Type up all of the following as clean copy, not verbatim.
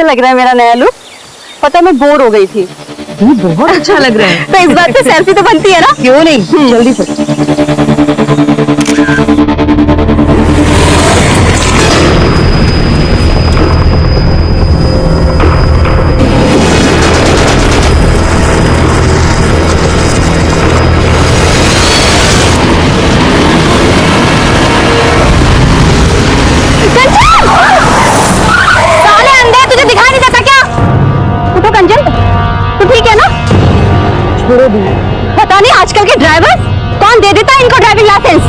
लग रहा है मेरा नया लुक? पता मैं बोर हो गई थी। बहुत अच्छा लग रहा है। तो इस बार पे सेल्फी तो बनती है ना? क्यों नहीं, जल्दी से। साले अंधे, तुझे दिखाई नहीं देता क्या? उठो कंचन, तू ठीक है ना? छोड़ो दी। पता नहीं आजकल के ड्राइवर कौन दे देता है इनको ड्राइविंग लाइसेंस।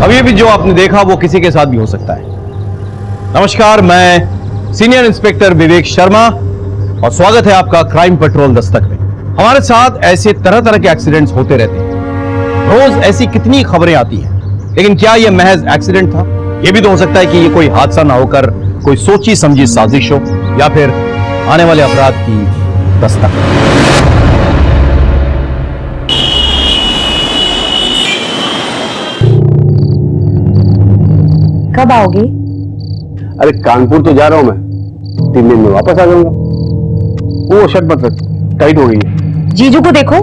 अभी भी जो आपने देखा वो किसी के साथ भी हो सकता है। नमस्कार, मैं सीनियर इंस्पेक्टर विवेक शर्मा और स्वागत है आपका क्राइम पेट्रोल दस्तक में। हमारे साथ ऐसे तरह तरह के एक्सीडेंट्स होते रहते हैं। रोज ऐसी कितनी खबरें आती हैं, लेकिन क्या यह महज एक्सीडेंट था? यह भी तो हो सकता है कि ये कोई हादसा ना होकर कोई सोची समझी साजिश हो, या फिर आने वाले अपराध की दस्तक। कब आओगे? अरे कानपुर तो जा रहा हूं मैं, 3 दिन में वापस आ जाऊंगा। वो शर्ट मत रख, टाइट हो गई है। जीजू को देखो,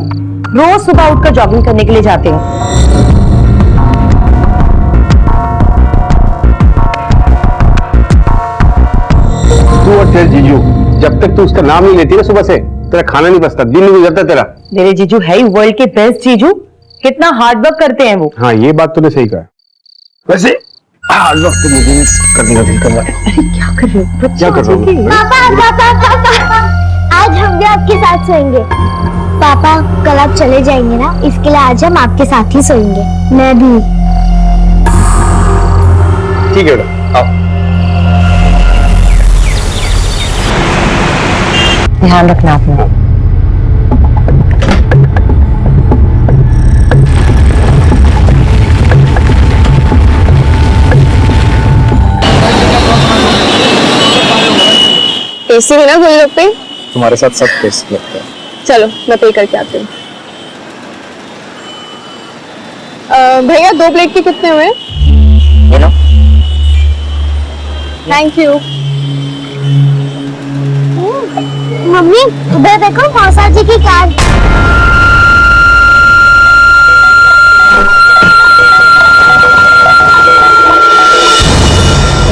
रोज सुबह उठकर जॉगिंग करने के लिए जाते हैं। तू और तेरे जीजू, जब तक तू उसका नाम नहीं लेती ना सुबह से, तेरा खाना नहीं बचता, दिन नहीं गुजरता तेरा। मेरे जीजू है ही वर्ल्ड के बेस्ट जीजू। कितना हार्ड वर्क करते हैं वो। हाँ, ये बात तूने सही कहा। वैसे हार्ड वर्क तो मुझे करने का दिल कर रहा है। क्या कर रहे हो? क्या कर रहा हूँ? पापा पापा पापा, आज हम भी आपके साथ सोएंगे। पापा कल आप चले जाएंगे ना, इसके लिए आज हम आपके साथ ही सोएंगे। मैं भी। ठीक है बेटा, आओ। ध्यान रखना अपना। टेस्टी है ना गोलगप्पे? तुम्हारे साथ सब टेस्ट लगता है। चलो मैं पे करके आती हूँ। भैया 2 प्लेट के कितने हुए? Thank you. मम्मी उधर देखो, मौसा जी की कार।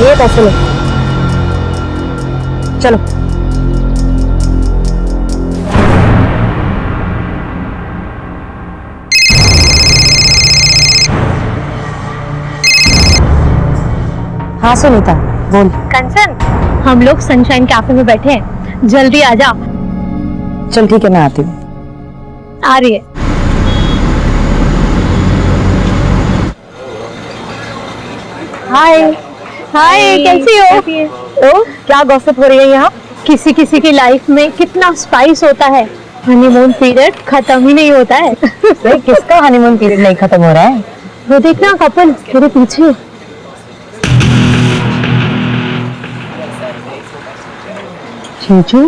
ये पैसे लो, चलो। हाँ सुनीता, बोल। कंचन, हम लोग सनशाइन कैफे में बैठे हैं, जल्दी आ जा। चल ठीक है, मैं आती हूँ। आ रही है। हाय। हाय, कैसी हो? तो क्या गॉसिप हो रही है यहाँ? किसी किसी की लाइफ में कितना स्पाइस होता है, हनीमून पीरियड खत्म ही नहीं होता है। किसका हनीमून पीरियड नहीं खत्म हो रहा है? वो देखना कपल तेरे पीछे। जीजू?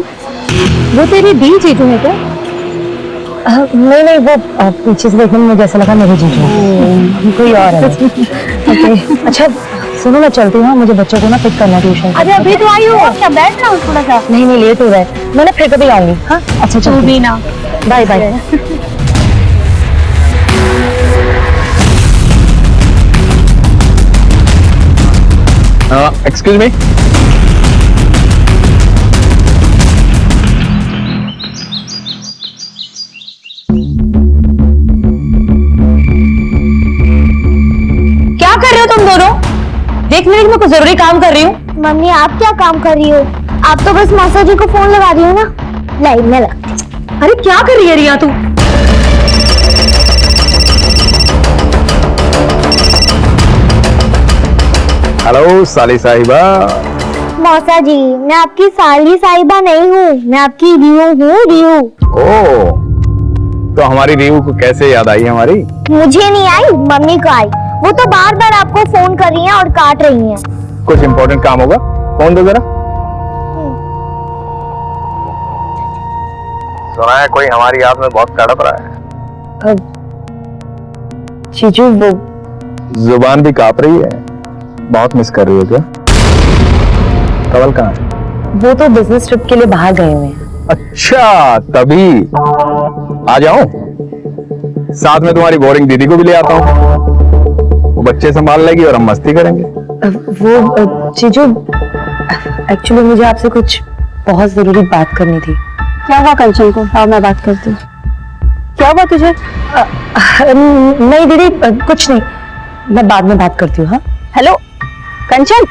वो तेरी दी जीजू है क्या? नहीं नहीं, वो पीछे से देखने में मुझे ऐसा लगा मेरे जीजू कोई और है। Okay, अच्छा सुनो, मैं चलती हूँ, मुझे बच्चों को ना पिक करना ट्यूशन। अरे अभी तो आई हो, क्या बैठ रहा हूँ थोड़ा सा। नहीं नहीं, लेट हो रहा है, मैं ना फिर कभी आऊंगी। हाँ अच्छा, तू चल भी ना। Bye bye. Excuse me. क्या कर रहे हो तुम दोनों? देख मेरे, मैं कुछ जरूरी काम कर रही हूँ। मम्मी आप क्या काम कर रही हो? आप तो बस मौसा जी को फोन लगा रही हो ना। लाइन में लग। अरे क्या कर रही है रिया तू? हेलो साली साहिबा। मौसा जी, मैं आपकी साली साहिबा नहीं हूँ, मैं आपकी रियू हूँ, रियू। ओ, तो हमारी रीवू को कैसे याद आई हमारी? मुझे नहीं आई, मम्मी को आई। वो तो बार बार आपको फोन कर रही हैं और काट रही हैं। कुछ इम्पोर्टेंट काम होगा, फोन दो जरा। सुना है कोई हमारी याद में बहुत तड़प रहा है। जीजू वो जुबान भी कांप रही है। बहुत मिस कर रही हो क्या? कवल कहाँ है? वो तो बिजनेस ट्रिप के लिए बाहर गए हुए हैं। अच्छा, तभी। आ जाओ, साथ में तुम्हारी बोरिंग दीदी को भी ले आता हूँ। वो बच्चे संभाल लेगी और हम मस्ती करेंगे। वो जीजू, एक्चुअली मुझे आपसे कुछ बहुत जरूरी बात करनी थी। क्या हुआ कंचन को? हाँ, मैं बात करती हूँ। क्या हुआ तुझे? नहीं दीदी, कुछ नहीं, मैं बाद में बात करती हूँ। हाँ, हेलो कंचन,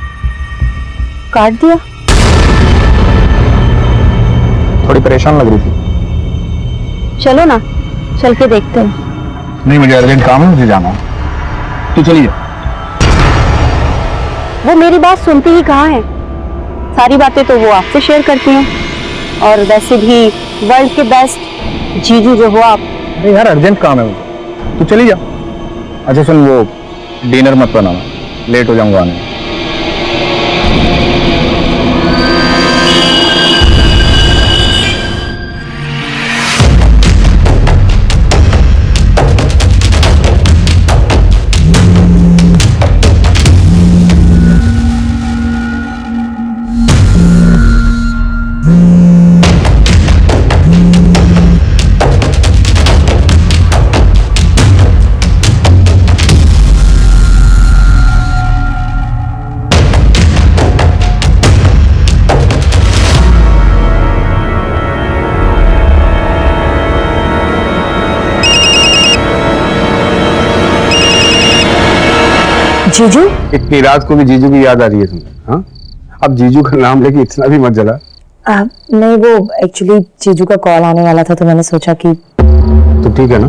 काट दिया। थोड़ी परेशान लग रही थी। चलो ना, चल के देखते हैं। नहीं, मुझे अर्जेंट काम है, मुझे जाना है। तू चलिए। वो मेरी बात सुनती ही कहाँ है? सारी बातें तो वो आपसे शेयर करती हैं, और वैसे भी वर्ल्ड के बेस्ट जीजू जो हो आप। अरे यार, अर्जेंट काम है मुझे, तू चली जा। अच्छा सुन, वो डिनर मत बनाना, लेट हो जाऊंगा आने में। जीजू, इतनी रात को भी जीजू की याद आ रही है तुम्हें? हाँ, अब जीजू का नाम लेके इतना भी मत जला। नहीं, वो एक्चुअली जीजू का कॉल आने वाला था तो मैंने सोचा कि। तो ठीक है ना?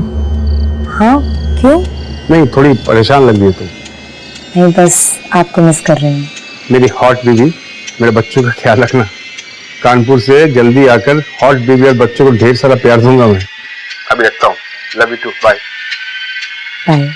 हाँ, क्यों? नहीं, थोड़ी परेशान लग रही है तुम। नहीं, बस आपको मिस कर रही हूँ। मेरी हॉट बीबी, मेरे बच्चों का ख्याल रखना। कानपुर से जल्दी आकर हॉट बीबी और बच्चों को ढेर सारा प्यार दूंगा मैं। अभी रखता हूँ। Love you too, bye. Bye.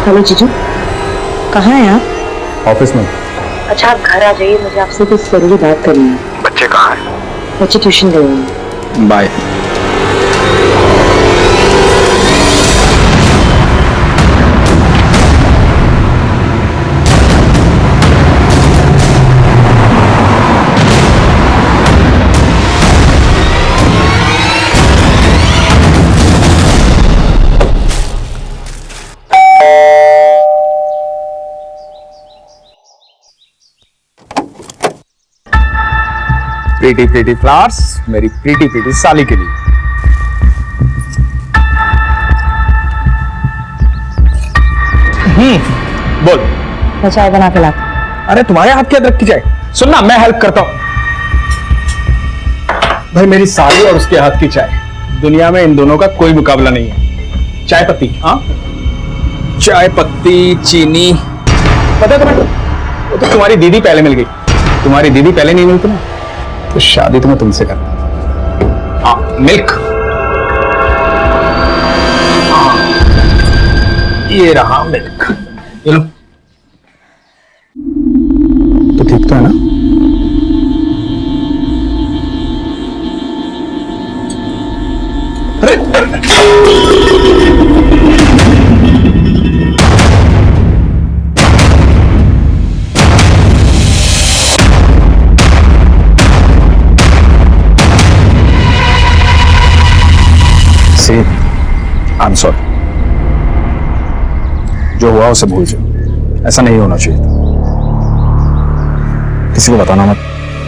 Hello जीजू, कहाँ हैं आप? ऑफिस में। अच्छा, आप घर आ जाइए, मुझे आपसे कुछ जरूरी बात करनी है। बच्चे कहाँ हैं? बच्चे ट्यूशन गए हुए हैं। बाय। प्रीटी प्रीटी फ्लावर्स मेरी प्रीटी प्रीटी साली के लिए। बोल। मैं चाय बना के लाती। अरे तुम्हारे हाथ की अदरक की चाय? सुनना, मैं हेल्प करता हूं। भाई, मेरी साली और उसके हाथ की चाय, दुनिया में इन दोनों का कोई मुकाबला नहीं है। चाय पत्ती, हाँ, चाय पत्ती, चीनी, पता है तुम्हें? वो तो तुम्हारी दीदी पहले मिल गई। तुम्हारी दीदी पहले नहीं मिलती ना, तो शादी तो मैं तुमसे करता। हाँ, मिल्क। हाँ, ये रहा मिल्क। ये लो। तो ठीक तो है ना? See, I'm sorry. जो हुआ उसे भूल जाओ, ऐसा नहीं होना चाहिए था। किसी को बताना मत,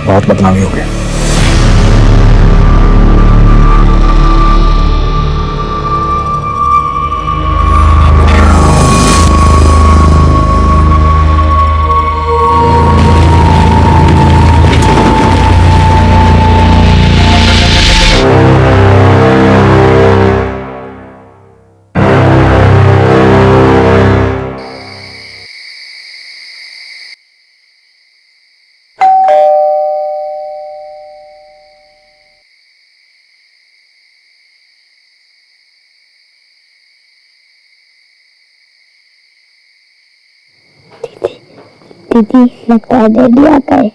बहुत बदनामी हो गई। दीदी लगता है डैडी आता है।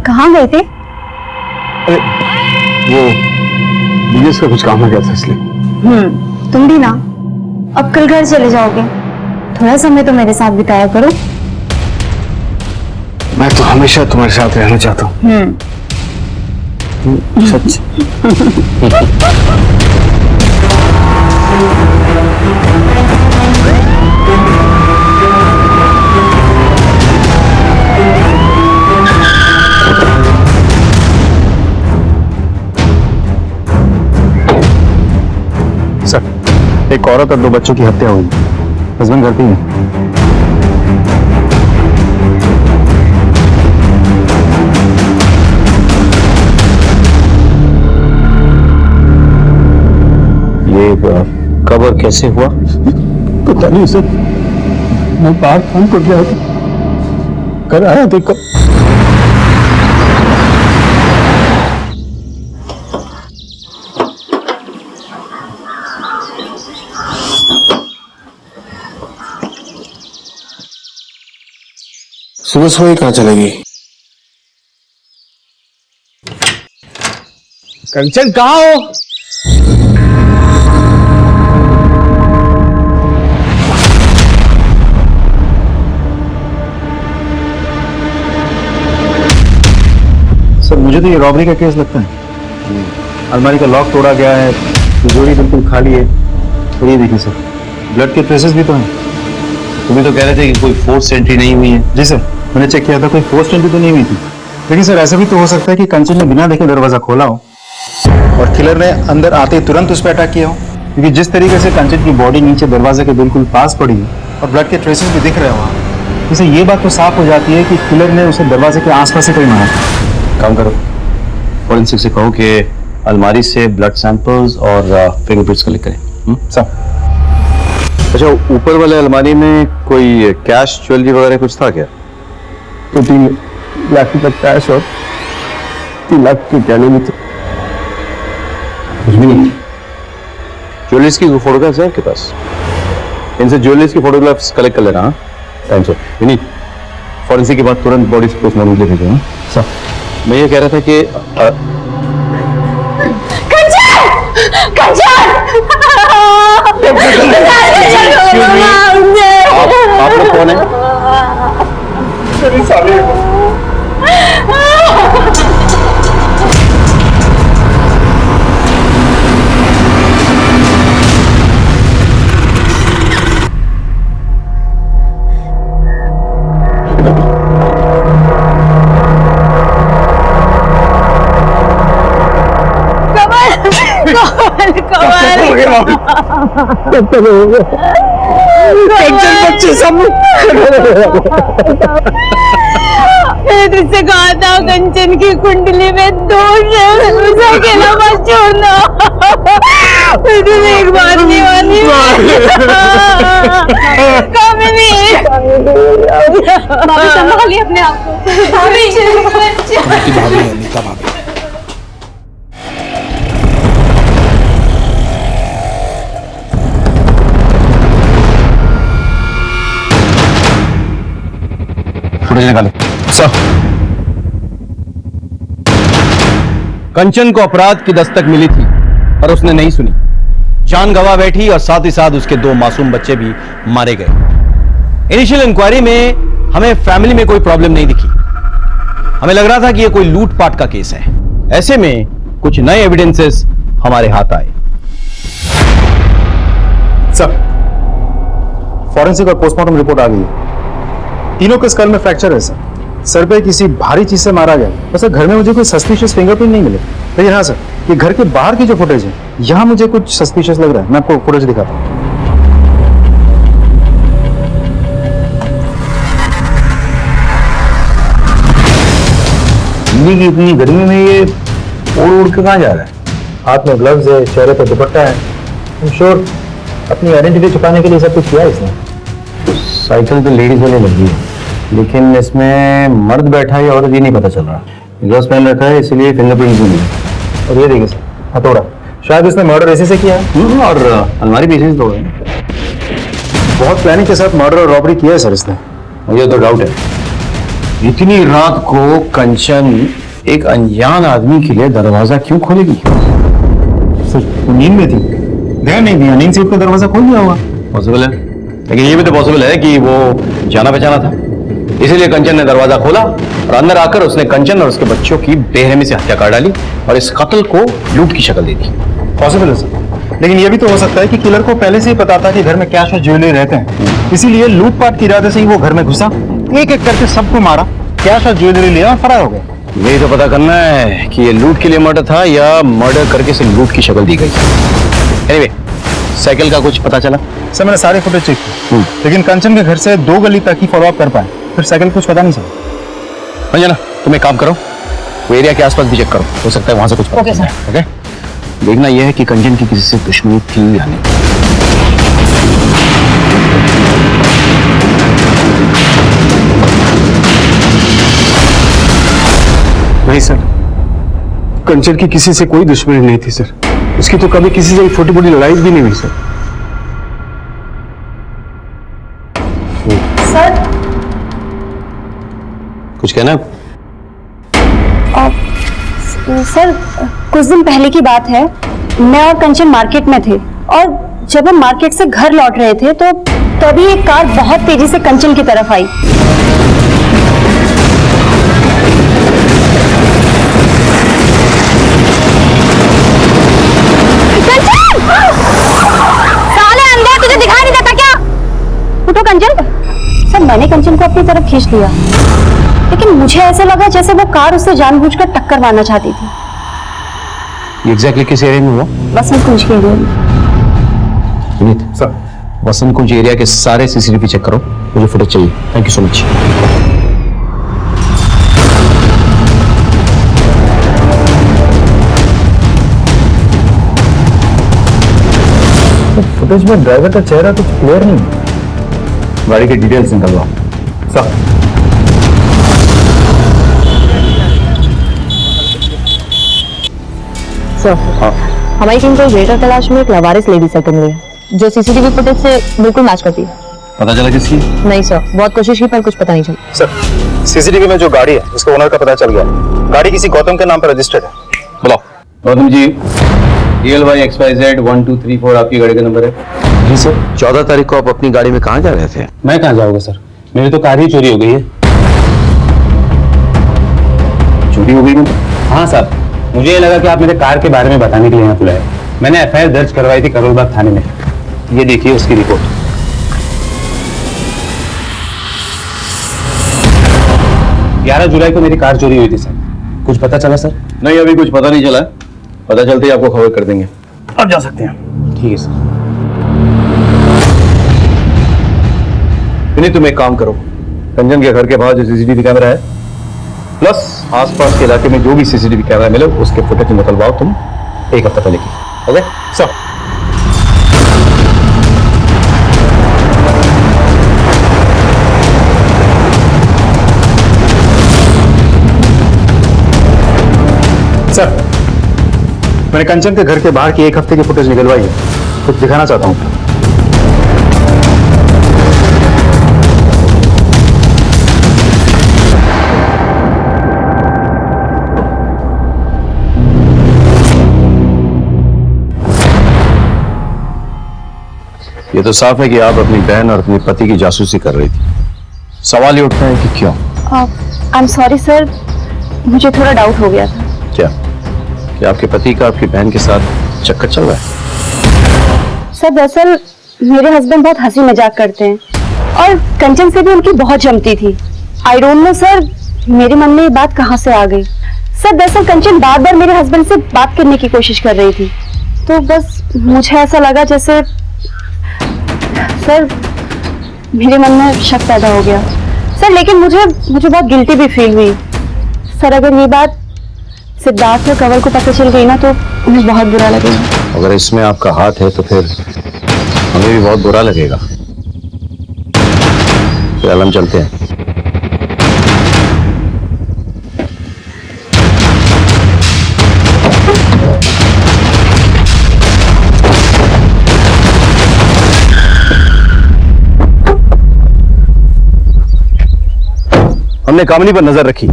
कहाँ गए थे? अरे वो बिजनेस का कुछ काम आ गया था इसलिए। तुम भी ना, अब कल घर चले जाओगे, थोड़ा समय तो मेरे साथ बिताया करो। मैं तो हमेशा तुम्हारे साथ रहना चाहता हूँ। सच। सर, एक औरत और 2 बच्चों की हत्या हुई। हस्बैंड घर पे ही है। ये कब और कैसे हुआ? पता नहीं सर, मैं बाहर काम कर गया था, कर आया तो कब। सुबह सुबह ही कहाँ चलेगी? कंचन कहाँ हो? सर, मुझे तो ये रॉबरी का केस लगता है। अलमारी का लॉक तोड़ा गया है, तिजोरी बिल्कुल खाली है। और ये देखिए सर, ब्लड के ट्रेसेस भी तो हैं। तुम्हें तो कह रहे थे कि कोई फोर्स एंट्री नहीं हुई है। जी सर, मैंने चेक किया था, कोई फोर्स एंट्री तो नहीं हुई थी। लेकिन सर, ऐसा भी तो हो सकता है कि कंचन ने बिना देखे दरवाजा खोला हो और किलर ने अंदर आते ही तुरंत उस पर अटैक किया हो। क्योंकि जिस तरीके से कंचन की बॉडी नीचे दरवाजे के बिल्कुल पास पड़ी है और ब्लड के ट्रेसेस भी दिख रहे हैं वहाँ, इससे ये बात तो साफ हो जाती है कि किलर ने उसे दरवाजे के आसपास से कहीं मारा। काम करो, फॉरेंसिक से कहो कि अलमारी से ब्लड सैंपल्स और फिंगरप्रिंट्स कलेक्ट करें। सर, अच्छा, ऊपर वाले अलमारी में कोई कैश ज्वेलरी वगैरह कुछ था क्या? तो 3 लाख रुपए कैश और 3 लाख के गहने भी थे। कुछ भी नहीं। ज्वेलरीज की फोटोग्राफ्स हैं आपके पास? इनसे ज्वेलरीज की फोटोग्राफ्स कलेक्ट कर लेना। हाँ, टाइम से नहीं। फॉरेंसिक के बाद तुरंत बॉडी पोस्टमार्टम के लिए भेजो। सर, मैं ये कह रहा था कि आप लोग कौन है? मैंने तुझसे कहा था कंचन की कुंडली में दोष है, उसे अकेला मत छोड़ना। तुझे एक बात नहीं मानी। भाभी संभालिए अपने आप को। फुटेज निकालो। सर, कंचन को अपराध की दस्तक मिली थी पर उसने नहीं सुनी। जान गवा बैठी और साथ ही साथ उसके 2 मासूम बच्चे भी मारे गए। इनिशियल इंक्वायरी में हमें फैमिली में कोई प्रॉब्लम नहीं दिखी। हमें लग रहा था कि यह कोई लूटपाट का केस है। ऐसे में कुछ नए एविडेंसेस हमारे हाथ आए। सर, फॉरेंसिक और पोस्टमार्टम रिपोर्ट आ गई है। तीनों के स्कल में फ्रैक्चर है सर। सर पे किसी भारी चीज से मारा गया। वैसे घर में मुझे कोई सस्पिशियस फिंगरप्रिंट नहीं मिले। लेकिन हाँ सर, ये घर के बाहर की जो फुटेज है, यहाँ मुझे कुछ सस्पिशियस लग रहा है। मैं आपको फुटेज दिखाता हूँ। दिल्ली की इतनी गर्मी में ये उड़ उड़ के कहाँ जा रहा है? हाथ में ग्लव्स है, चेहरे पर दुपट्टा है। I'm sure अपनी आइडेंटिटी छुपाने के लिए सब कुछ किया है इसने। साइकिल तो लेडीज वाली लगी है, लेकिन इसमें मर्द बैठा है या औरत ये नहीं पता चल रहा। ग्लव्स पहन रखा है इसीलिए फिंगरप्रिंट भी नहीं है। और ये देखिए सर, हथौड़ा, शायद इसने मर्डर इसी से किया है। और अलमारी भी इसी से तोड़ा है। बहुत प्लानिंग के साथ मर्डर और रॉबरी किया है सर इसने, मुझे तो डाउट है इतनी रात को कंचन एक अनजान आदमी के लिए दरवाजा क्यों खोलेगी? सर वो नींद में थी, ध्यान नहीं दिया, नींद से उसका दरवाजा खोल दिया होगा। पॉसिबल है, लेकिन ये भी तो पॉसिबल है कि वो जाना पहचाना था, इसीलिए कंचन ने दरवाजा खोला और अंदर आकर उसने कंचन और उसके बच्चों की बेरहमी से हत्या कर डाली और इस कत्ल को लूट की शक्ल दे दी। पॉसिबल है सर, लेकिन ये भी तो हो सकता है कि किलर को पहले से ही पता था कि घर में कैश और ज्वेलरी रहते हैं, इसीलिए लूटपाट के इरादे से ही वो घर में घुसा, एक एक करके सबको मारा, कैश और ज्वेलरी लिया और फरार हो गया। यही तो पता करना है कि ये लूट के लिए मर्डर था या मर्डर करके सिर्फ लूट की शक्ल दी गई। एनीवे, साइकिल का कुछ पता चला? सर मैंने सारे फुटेज चेक किए, लेकिन कंचन के घर से 2 गली तक ही फॉलो अप कर पाए, फिर साइकिल कुछ पता नहीं चला। अंजना तुम एक काम करो, वो एरिया के आसपास भी चेक करो, हो सकता है वहां से कुछ पता चले। ओके, देखना यह है कि कंचन की किसी से दुश्मनी थी या नहीं। नहीं सर, कंचन की किसी से कोई दुश्मनी नहीं थी सर, उसकी तो कभी किसी से छोटी मोटी लड़ाई भी नहीं हुई सर। सर कुछ कहना? सर कुछ दिन पहले की बात है, मैं और कंचन मार्केट में थे और जब हम मार्केट से घर लौट रहे थे तो तभी एक कार बहुत तेजी से कंचन की तरफ आई। साले अंधे, तुझे दिखाई नहीं देता क्या? उठो कंचन। सर मैंने कंचन को अपनी तरफ खींच लिया, लेकिन मुझे ऐसे लगा जैसे वो कार उससे जानबूझकर टक्कर मारना चाहती थी। एग्जैक्टली किस एरिया में हुआ? बसंत कुंज के एरिया में। विनीत सर, वसंत कुंज एरिया के सारे सीसीटीवी चेक करो, मुझे फुटेज चाहिए। Thank you so much. Footage में ड्राइवर का चेहरा कुछ क्लियर नहीं है, गाड़ी की डिटेल्स निकलवाओ। सर सर हमारी टीम को ग्रेटर तलाश में एक लवारिस लेडी सेकंड हुई है जो सीसीटीवी फुटेज से बिल्कुल मैच करती है। पता चला किसकी? नहीं सर, बहुत कोशिश की पर कुछ पता नहीं चला। सर सीसीटीवी में जो गाड़ी है उसके ओनर का पता चल गया, गाड़ी किसी गौतम के नाम पर रजिस्टर्ड है। बुलाओ। गौतम जी, DLY-XYZ 1234 आपकी गाड़ी का नंबर है? जी सर। 14 तारीख को आप अपनी गाड़ी में कहाँ जा रहे थे? मैं कहाँ जाऊंगा सर, मेरी तो कार ही चोरी हो गई है। चोरी हो गई मतलब? हाँ साहब, मुझे ये लगा कि आप मेरे कार के बारे में बताने के लिए यहाँ बुलाए। मैंने FIR दर्ज करवाई थी करोलबाग थाने में, ये देखिए उसकी रिपोर्ट। 11 जुलाई को मेरी कार चोरी हुई थी सर, कुछ पता चला सर? नहीं, अभी कुछ पता नहीं चला, पता चलते ही आपको खबर कर देंगे। अब जा सकते हैं। ठीक है सर। नहीं, तुम एक काम करो, कंचन के घर के बाहर जो सीसीटीवी कैमरा है प्लस आसपास के इलाके में जो भी सीसीटीवी कैमरा मिले उसके फुटेज निकलवाओ तुम 1 हफ्ता पहले की। Okay sir. सर मैंने कंचन के घर के बाहर की 1 हफ्ते की फुटेज निकलवाई है, कुछ दिखाना चाहता हूँ। ये तो साफ है कि आप अपनी बहन और अपने पति की जासूसी कर रही थी। सवाल ये उठता है कि क्यों? आई एम सॉरी सर, मुझे थोड़ा डाउट हो गया था। क्या आपके पति का आपकी बहन के साथ चक्कर चल रहा है? सर दरअसल मेरे हस्बैंड बहुत हंसी मजाक करते हैं और कंचन से भी उनकी बहुत जमती थी। आई डोंट नो सर, मेरे मन में ये बात कहाँ से आ गई। सर दरअसल कंचन बार बार मेरे हस्बैंड से बात करने की कोशिश कर रही थी, तो बस मुझे ऐसा लगा जैसे सर मेरे मन में शक पैदा हो गया सर। लेकिन मुझे बहुत गिल्टी भी फील हुई सर अगर ये बात सिद्धार्थ और कंवल को पता चल गई ना तो उन्हें बहुत बुरा लगेगा। अगर इसमें आपका हाथ है तो फिर हमें भी बहुत बुरा लगेगा। फिर हम चलते हैं। हमने कामिनी पर नजर रखी,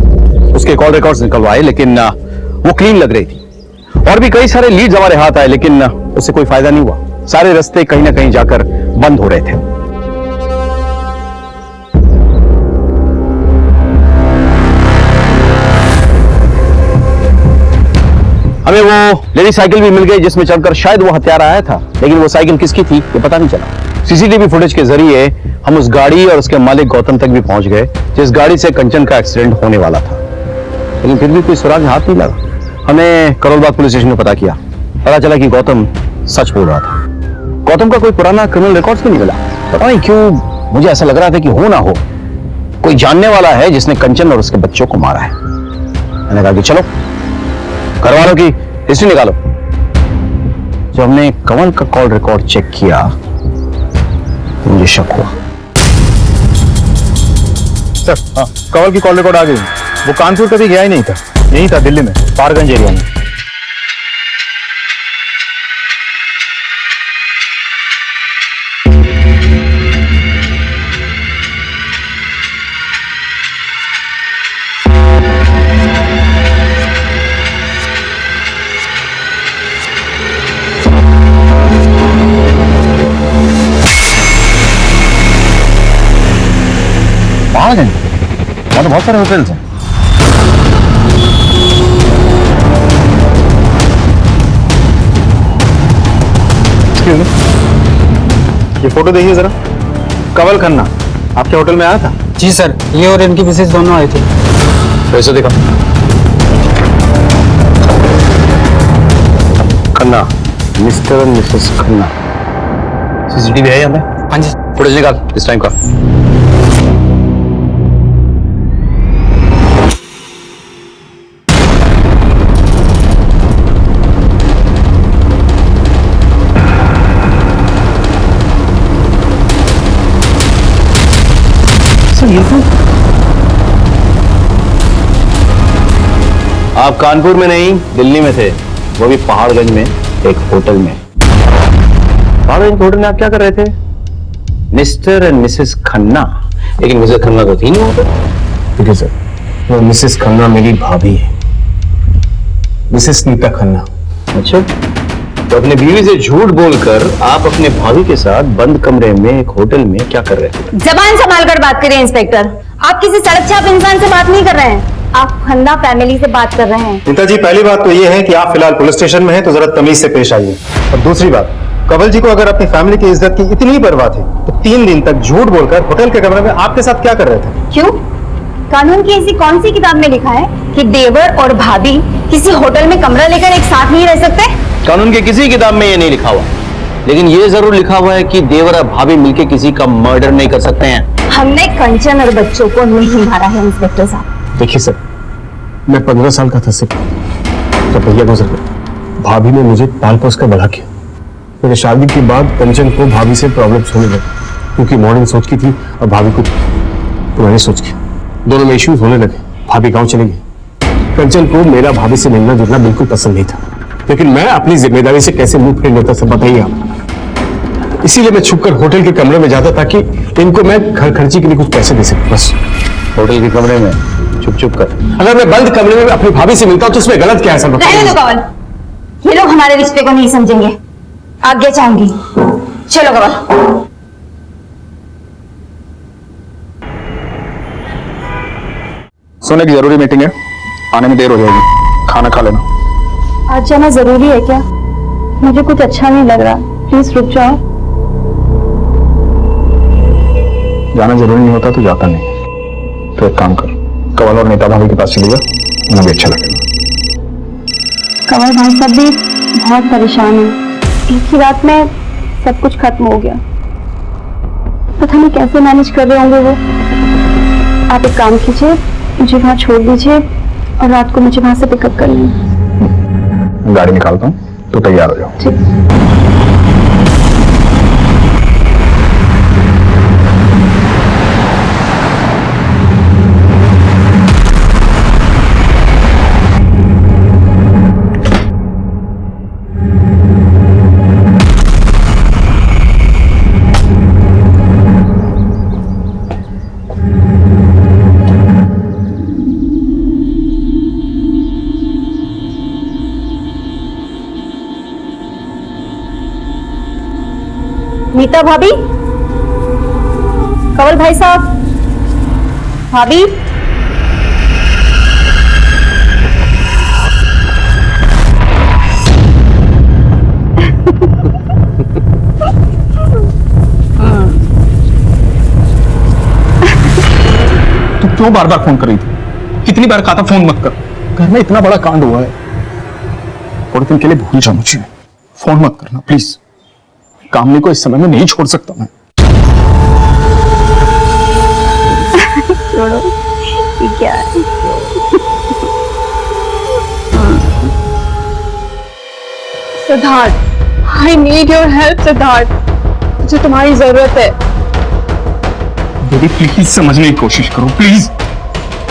उसके कॉल रिकॉर्ड्स निकलवाए, लेकिन वो क्लीन लग रही थी। और भी कई सारे लीड्स हमारे हाथ आए, लेकिन उससे कोई फायदा नहीं हुआ। सारे रास्ते कहीं ना कहीं जाकर बंद हो रहे थे। हमें वो लेडी साइकिल भी मिल गई जिसमें चलकर शायद वो हत्यारा आया था, लेकिन वो साइकिल किसकी थी ये पता नहीं चला। सीसीटीवी फुटेज के जरिए हम उस गाड़ी और उसके मालिक गौतम तक भी पहुंच गए जिस गाड़ी से कंचन का एक्सीडेंट होने वाला था, लेकिन फिर भी कोई सुराग हाथ नहीं लगा। हमने करोलबाग पुलिस स्टेशन में पता किया, पता चला कि गौतम सच बोल रहा था। गौतम का कोई पुराना क्रिमिनल रिकॉर्ड्स भी नहीं मिला। पता नहीं क्यों मुझे ऐसा लग रहा था कि हो ना हो कोई जानने वाला है जिसने कंचन और उसके बच्चों को मारा है। मैंने कहा कि चलो घर वालों की हिस्ट्री निकालो। जब हमने कंवल का कॉल रिकॉर्ड चेक किया तो मुझे शक हुआ। सर हाँ, कंवल की कॉल रिकॉर्ड आ गई। वो कानपुर कभी गया ही नहीं था, यही था दिल्ली में, पारगंज एरिया में। वहां तो बहुत सारे होटल्स हैं। ये फोटो देखिए जरा, कंवल खन्ना आपके होटल में आया था? जी सर, ये और इनकी मिसेज दोनों आए थे। पैसे दिखा। खन्ना, मिस्टर और मिसेस खन्ना। सीसीटीवी है हमें? हाँ जी। फुटेज निकाल इस टाइम का। आप कानपुर में नहीं दिल्ली में थे, वो भी पहाड़गंज में एक होटल में। पहाड़गंज के होटल में आप क्या कर रहे थे? Mister and Mrs Khanna. लेकिन मिसेस खन्ना तो थी नहीं वहां पर। ठीक है सर, वो मिसेस खन्ना मेरी भाभी है, मिसेस नीता खन्ना। अच्छा, तो अपने बीवी से झूठ बोलकर आप अपने भाभी के साथ बंद कमरे में एक होटल में क्या कर रहे थे? जबान संभाल कर बात करिए इंस्पेक्टर। आप किसी सड़क छाप इंसान से बात नहीं कर रहे हैं, आप खन्ना फैमिली से बात कर रहे हैं। नीता जी, पहली बात तो ये है कि आप फिलहाल पुलिस स्टेशन में हैं, तो जरा तमीज से पेश आइए। और दूसरी बात, कंवल जी को अगर अपनी फैमिली की इज्जत की इतनी परवाह थी तो 3 दिन तक झूठ बोलकर होटल के कमरे में आपके साथ क्या कर रहे थे? क्यों? कानून की ऐसी कौन सी किताब में लिखा है कि देवर और भाभी किसी होटल में कमरा लेकर एक साथ नहीं रह सकते? कानून की किसी किताब में ये नहीं लिखा हुआ, लेकिन ये जरूर लिखा हुआ है कि देवर और भाभी मिलकर किसी का मर्डर नहीं कर सकते हैं। हमने कंचन और बच्चों को नहीं मारा है इंस्पेक्टर साहब। देखिए सर, मैं 15 साल का था सिर्फ, तो भैया गुजर गए। भाभी ने मुझे पाल पोस कर बड़ा किया। मेरे शादी के बाद कंचन को भाभी से प्रॉब्लम्स होने लगे, क्योंकि मॉर्निंग सोच की थी और भाभी को पुरानी सोच की। दोनों में इश्यूज होने लगे। भाभी गांव चले गई। कंचन को मेरा भाभी से मिलना जुलना बिल्कुल पसंद नहीं था, लेकिन मैं अपनी जिम्मेदारी से कैसे मुंह फेर लेता सब बताइए आप। इसीलिए मैं छुपकर होटल के कमरे में जाता ताकि इनको मैं घर खर्ची के लिए कुछ पैसे दे सकूं। बस होटल के कमरे में चुप कर। अगर मैं बंद कमरे में अपनी भाभी से मिलता हूं तो उसमें गलत क्या है सर? रहने दो कंवल, ये लोग हमारे रिश्ते को नहीं समझेंगे। आगे चाहूंगी, चलो कंवल। सोने की जरूरी मीटिंग है, आने में देर हो जाएगी, खाना खा लेना। आज जाना जरूरी है क्या? मुझे कुछ अच्छा नहीं लग रहा, प्लीज रुक जाओ। जाना जरूरी नहीं होता तो जाता नहीं। तो एक काम कर, कंवल और नीता भाभी के पास चली जा, उन्हें भी अच्छा लगेगा। कंवल भाई साहब भी बहुत परेशान है, एक ही रात में सब कुछ खत्म हो गया। पता नहीं कैसे मैनेज कर रहे होंगे वो। आप एक काम कीजिए, मुझे वहां छोड़ दीजिए, और रात को मुझे वहां से पिकअप कर लेना। गाड़ी निकालता हूँ तो तैयार हो जाओ। ठीक। नीता भाभी, कवल भाई साहब, भाभी। तू क्यों बार बार फोन कर रही थी? कितनी बार कहा था फोन मत कर? घर में इतना बड़ा कांड हुआ है, थोड़े दिन के लिए भूल जाओ मुझे। फोन मत करना प्लीज। कामनी को इस समय में नहीं छोड़ सकता मैं। छोड़ो, ये क्या है? Siddharth, I need your help, Siddharth. मुझे तुम्हारी जरूरत है। दीदी प्लीज समझने की कोशिश करो प्लीज।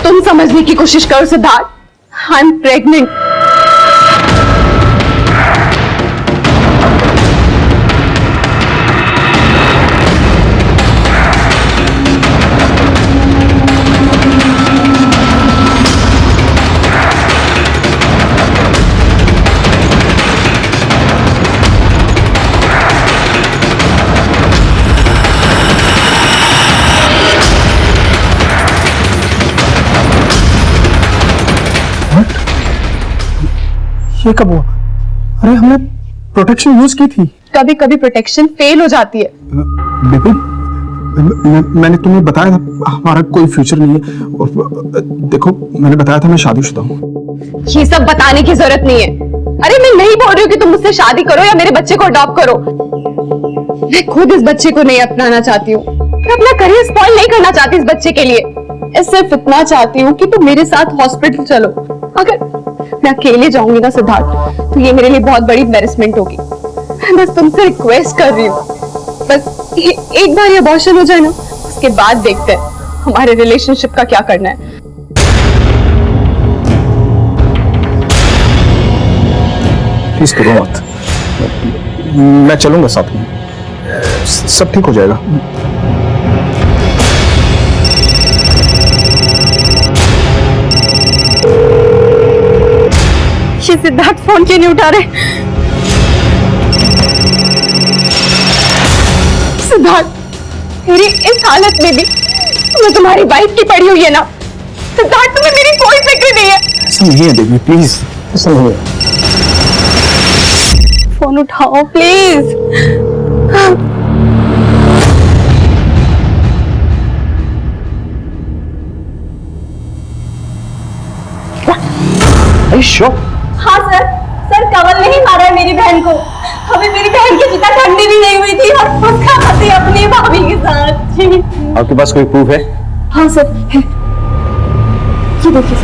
तुम समझने की कोशिश करो सिद्धार्थ। I am pregnant. ये कब हुआ? अरे हमने प्रोटेक्शन यूज की थी। कभी कभी प्रोटेक्शन फेल हो जाती है। बेबी, मैंने तुम्हें बताया था हमारा कोई फ्यूचर नहीं है। और देखो मैंने बताया था मैं शादीशुदा हूँ। ये सब बताने की जरूरत नहीं है। अरे मैं नहीं बोल रही हूँ कि तुम मुझसे शादी करो या मेरे बच्चे को अडॉप्ट करो। मैं खुद इस बच्चे को नहीं अपनाना चाहती हूँ। मैं अपना करियर स्पॉइल नहीं करना चाहती इस बच्चे के लिए। मैं सिर्फ इतना चाहती हूँ कि तुम मेरे साथ हॉस्पिटल चलो। अगर मैं अकेले जाऊंगी ना सिद्धार्थ, तो ये मेरे लिए बहुत बड़ी एम्बैरेसमेंट होगी। मैं बस तुमसे रिक्वेस्ट कर रही हूँ, बस एक बार ये अबॉर्शन हो जाए ना, उसके बाद देखते हैं हमारे रिलेशनशिप का क्या करना है। प्लीज करो मत, मैं चलूंगा साथ में, सब ठीक हो जाएगा। ये सिद्धार्थ फोन क्यों नहीं उठा रहे? सिद्धार्थ, मेरी इस हालत में भी तुम्हें तुम्हारी वाइफ की पड़ी हुई है ना? सिद्धार्थ, तुम्हें मेरी कोई फिक्र नहीं है। ऐसा नहीं है देवी, प्लीज ऐसा नहीं है। फोन उठाओ प्लीज। हाँ सर, कवल ने ही मारा है मेरी बहन को। अभी मेरी बहन की चिता ठंडी भी नहीं हुई थी और उसका पति अपनी भाभी के साथ। जी आपके पास कोई प्रूफ है? हाँ सर है। ये देखिए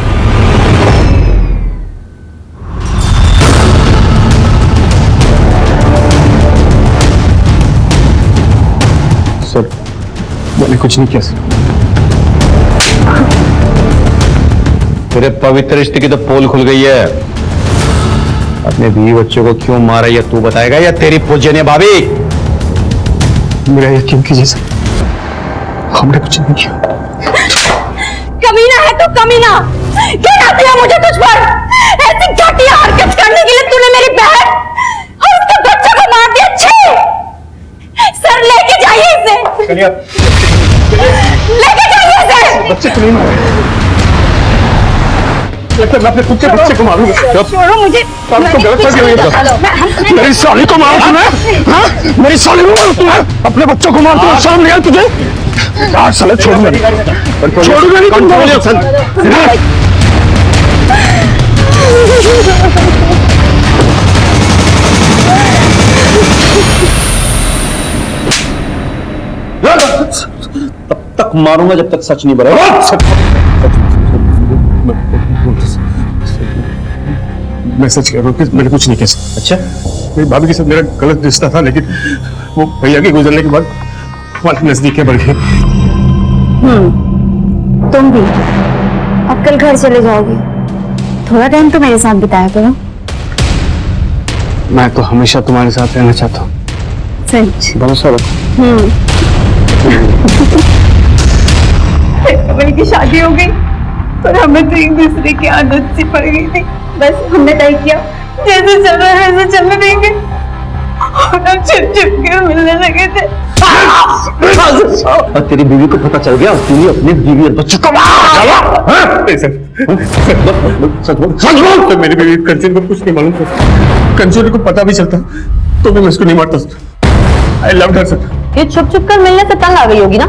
सर, मैंने कुछ नहीं किया सर। तेरे पवित्र रिश्ते की तो पोल खुल गई है। अपने बीवी बच्चों को क्यों मारा ये तू बताएगा या तेरी पूजनीय भाभी? मेरा यकीन कीजिए सर, हमने कुछ नहीं किया। कमीना है तो कमीना। क्या आती है मुझे तुझ पर? ऐसी घटिया हरकत करने के लिए तूने मेरी बहन और उसके बच्चे को मार दिया। छे सर, लेके जाइए इसे। लेके जाइए इसे। बच्चे को नहीं मारे, मैं अपने खुद के बच्चे को मारूंगा। छोड़ो मुझे। तो गलत फहमी हुई है। मेरी साली को मारा तूने? हाँ? मेरी साली को मारा तूने? अपने बच्चों को मार तूने? शर्म नहीं आई तुझे? यार साले छोड़ूंगा नहीं, छोड़ूंगा नहीं तुमको। तब तक मारूंगा जब तक सच नहीं बनेगा। मैं सच कह रहा हूँ कि मैंने कुछ नहीं किया। अच्छा, मेरी भाभी के साथ मेरा गलत रिश्ता था, लेकिन वो भैया के गुजरने के बाद हमारी नजदीकें बढ़ गई। तुम भी अब कल घर चले जाओगे, थोड़ा टाइम तो मेरे साथ बिताया करो। मैं तो हमेशा तुम्हारे साथ रहना चाहता हूँ। सच? भरोसा रखो। कमल की शादी हो गई और हमें तो एक दूसरे की आदत सी पड़ गई थी। बस हमने तय किया जैसे चल रहा है वैसे चलने देंगे और हम छिप छिप के मिलने लगे थे। और तेरी बीवी को पता चल गया और तूने अपने बीवी और बच्चों को सच बोल। तो मेरी बीवी कंचन को कुछ नहीं मालूम था। कंचन को पता भी चलता तो भी मैं उसको नहीं मारता। I love her sir. ये छुप छुप कर मिलने से तंग आ गई होगी ना।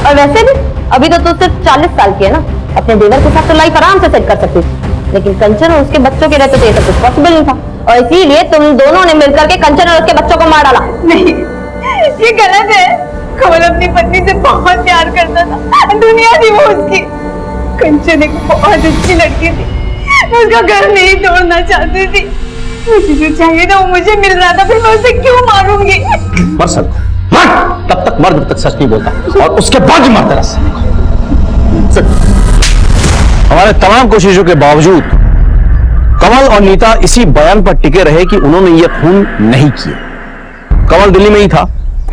और वैसे भी अभी तो तू सिर्फ 40 साल की है ना, अपने देवर के साथ तो लाइफ आराम से सेट कर सकती थी, लेकिन कंचन और उसके बच्चों के रहते तो ये सब कुछ पॉसिबल नहीं था, और इसीलिए तुम दोनों ने मिलकर के कंचन और उसके बच्चों को मार डाला। नहीं, ये गलत है। कमल अपनी पत्नी से बहुत प्यार करता था, दुनिया थी वो उसकी। कंचन एक बहुत अच्छी लड़की थी, मैं उसका घर नहीं तोड़ना चाहती थी। मुझे जो चाहिए था वो मुझे मिल रहा था, फिर मैं उसे क्यों मारूंगी? मर सकता, मर, तब तक मर जब तक सच नहीं बोलता, और उसके बाद ही मरता रहा। हमारे तमाम कोशिशों के बावजूद कमल और नीता इसी बयान पर टिके रहे कि उन्होंने ये खून नहीं किया। कमल दिल्ली में ही था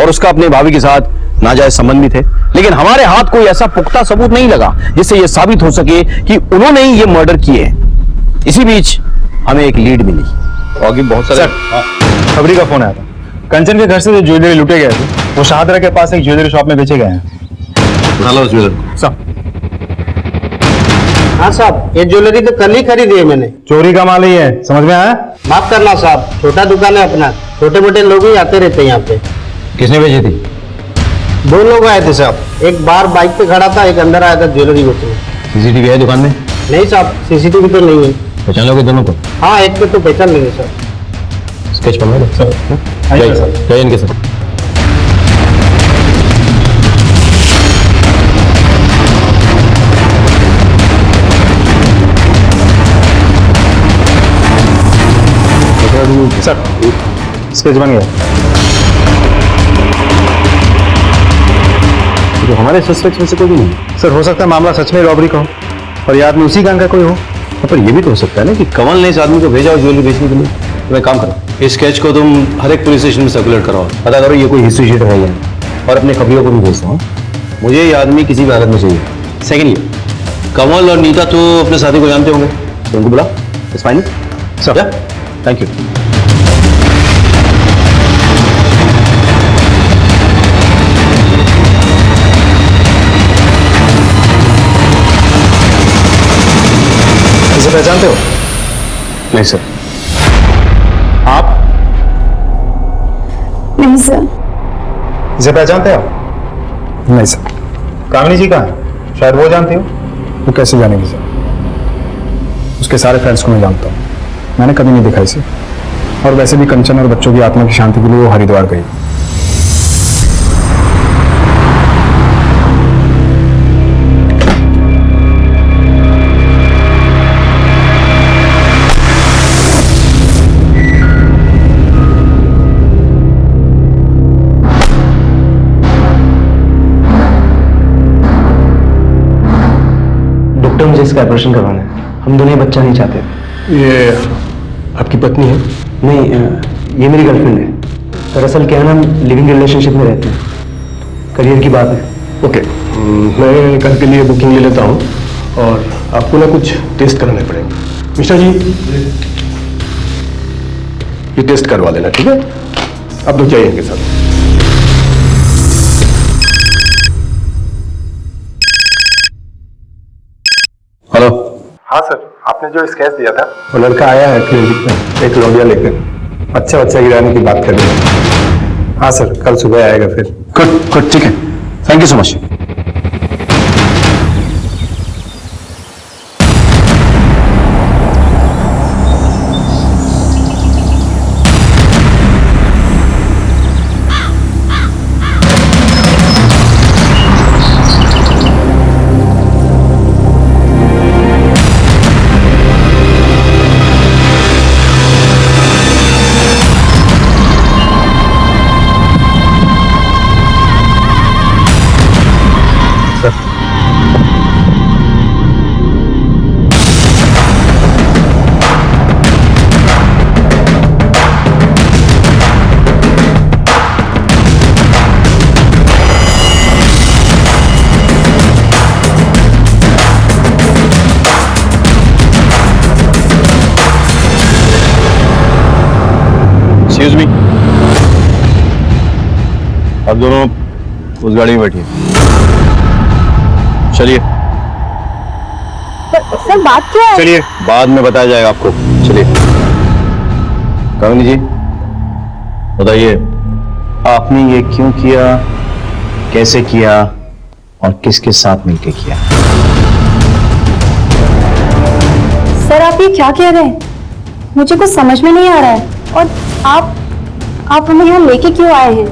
और उसका अपने भाभी के साथ नाजायज संबंध भी थे, लेकिन हमारे हाथ कोई ऐसा पुख्ता सबूत नहीं लगा जिससे यह साबित हो सके कि उन्होंने ही ये मर्डर किए हैं। इसी बीच हमें एक लीड मिली और आगे बहुत सारे खबरी का फोन आया था। कंचन के घर से जो ज्वेलरी लुटे गए थे वो शाहदरा के पास एक ज्वेलरी शॉप में बेचे गए हैं। हाँ साहब, ये ज्वेलरी तो कल ही खरीदी है मैंने। चोरी का माल ही है, समझ में आया? माफ करना साहब, छोटा दुकान है अपना, छोटे मोटे लोग ही आते रहते हैं यहाँ पे। किसने भेजी थी? 2 लोग आए थे साहब, एक बाहर बाइक पे खड़ा था, एक अंदर आया था ज्वेलरी बेचने। सीसीटीवी है दुकान में? नहीं साहब, सीसीटीवी तो नहीं है। पहचान लोगे दोनों को? हाँ, एक पे तो पहचान लेंगे सर। स्केच बनवा दो सर। जय इनके सर। सर स्केच बन गया। तो हमारे सस्पेक्ट में से कोई भी नहीं। सर हो सकता है मामला सच में रॉबरी का हो और ये आदमी उसी गैंग का कोई हो। पर ये भी तो हो सकता है ना कि कमल ने इस आदमी को भेजा हो ज्वेलरी बेचने के लिए। तो एक काम करो, इस स्केच को तुम हर एक पुलिस स्टेशन में सर्कुलेट कराओ, पता करो ये कोई हिस्ट्री शीट है या नहीं, और अपने खबरियों को भी भेज दो। मुझे ये आदमी किसी भी हालत में चाहिए। सेकेंडली, कमल और नीता तो अपने साथी को जानते होंगे, तो उनको बुला। It's fine sir. Thank you. इसे पहचानते हो? नहीं सर। आप? नहीं सर। इसे पहचानते हो? नहीं सर। कामिनी जी कहाँ है? शायद वो जानती हो। वो कैसे जानेगी सर? उसके सारे फ्रेंड्स को मैं जानता हूँ, मैंने कभी नहीं देखा इसे। और वैसे भी कंचन और बच्चों की आत्मा की शांति के लिए वो हरिद्वार गई। डॉक्टर, मुझे इसका ऑपरेशन करवाना है। हम दोनों बच्चा नहीं चाहते। ये आपकी पत्नी है? नहीं, ये मेरी गर्लफ्रेंड है। दरअसल क्या है ना, हम लिविंग रिलेशनशिप में रहते हैं, करियर की बात है। ओके, मैं कल के लिए बुकिंग ले लेता हूँ और आपको ना कुछ टेस्ट कराने पड़ेंगे। मिश्रा जी, ये टेस्ट करवा लेना, ठीक है? अब तो चाहिए इनके साथ। हेलो। हाँ सर, आपने जो स्केच दिया था वो लड़का आया है क्लिनिक में एक लौंडिया लेकर, अच्छा बच्चा गिराने की बात कर रहे हैं। हाँ सर, कल सुबह आएगा फिर। गुड गुड, ठीक है, थैंक यू सो मच। अब दोनों उस गाड़ी में बैठिए। चलिए सर बात क्या है? चलिए, बाद में बताया जाएगा आपको। चलिए कामिनी जी, बताइए आपने ये क्यों किया, कैसे किया और किसके साथ मिलकर किया? सर आप ये क्या कह रहे हैं? मुझे कुछ समझ में नहीं आ रहा है। और आप हमें यहाँ लेके क्यों आए हैं?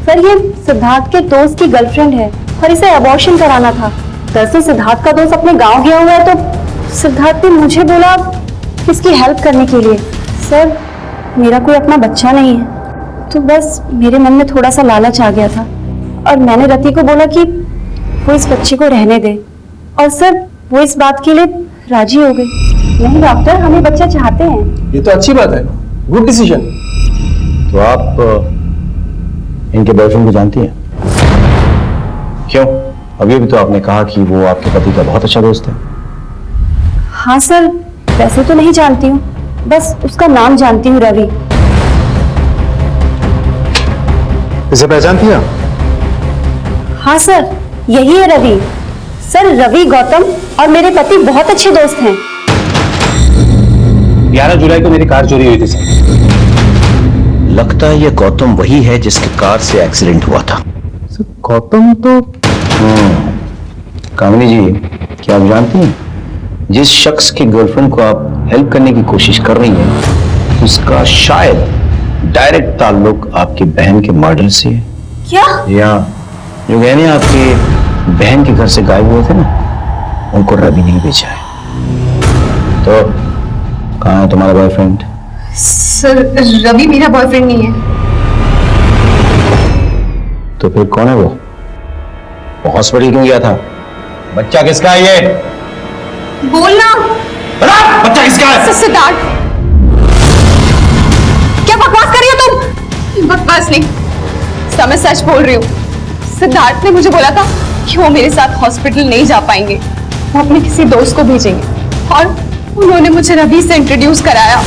सर ये सिद्धार्थ के दोस्त की गर्लफ्रेंड है और इसे अबॉर्शन कराना था। दरअसल सिद्धार्थ का दोस्त अपने गांव गया हुआ है तो सिद्धार्थ ने मुझे बोला इसकी हेल्प करने के लिए। सर मेरा कोई अपना बच्चा नहीं है तो बस मेरे मन में थोड़ा सा लालच आ गया था और मैंने रति को बोला कि वो इस बच्चे को रहने दे और सर वो इस बात के लिए राजी हो गई। नहीं डॉक्टर, हमें बच्चा चाहते हैं। ये तो अच्छी बात है, गुड डिसीजन। तो आप इनके बॉयफ्रेंड को जानती हैं? क्यों, अभी भी तो आपने कहा कि वो आपके पति का बहुत अच्छा दोस्त है। हाँ सर, वैसे तो नहीं जानती हूँ, बस उसका नाम जानती हूँ, रवि। इसे पहचानती हैं? हाँ सर, यही है रवि। सर रवि गौतम और मेरे पति बहुत अच्छे दोस्त हैं। 11 जुलाई को मेरी कार चोरी हुई थी सर। लगता है ये गौतम वही है जिसके कार से एक्सीडेंट हुआ था। गौतम तो कामिनी जी, क्या आप जानती हैं जिस शख्स की गर्लफ्रेंड को आप हेल्प करने की कोशिश कर रही हैं उसका शायद डायरेक्ट ताल्लुक आपकी बहन के मर्डर से है। क्या? या जो गहने आपके बहन के घर से गायब हुए थे ना, उनको रवि नहीं बेचा है। तो कहाँ है तुम्हारा बॉयफ्रेंड? सर रवि मेरा बॉयफ्रेंड नहीं है। तो फिर कौन है वो हॉस्पिटल क्यों गया था? बच्चा किसका है ये? बोलना। बच्चा किसका है? सिद्धार्थ। क्या बकवास कर रही हो तुम? बकवास नहीं, मैं सच बोल रही हूँ। सिद्धार्थ ने मुझे बोला था कि वो मेरे साथ हॉस्पिटल नहीं जा पाएंगे, वो अपने किसी दोस्त को भेजेंगे और उन्होंने मुझे रवि से इंट्रोड्यूस कराया।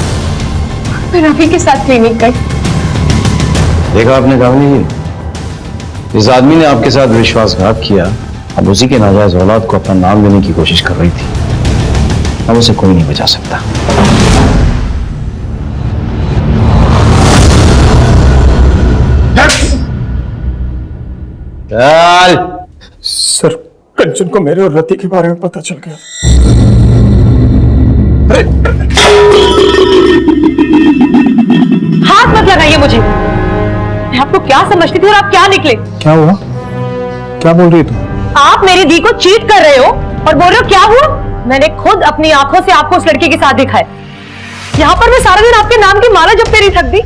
मैं रवि के साथ क्लिनिक गई। देखा आपने कामिनी जी, इस आदमी ने आपके साथ विश्वासघात किया। अब उसी के नाजायज औलाद को अपना नाम देने की कोशिश कर रही थी। अब उसे कोई नहीं बचा सकता। चल। सर कंचन को मेरे और रति के बारे में पता चल गया। हाथ मत लगाइए मुझे। मैं आपको क्या समझती थी और आप क्या निकले? क्या हुआ? क्या बोल रही है तू? आप मेरी दी को चीट कर रहे हो और बोल रहे हो क्या हुआ? मैंने खुद अपनी आंखों से आपको उस लड़के के साथ देखा है। यहाँ पर मैं सारा दिन आपके नाम की माला जपते नहीं थकती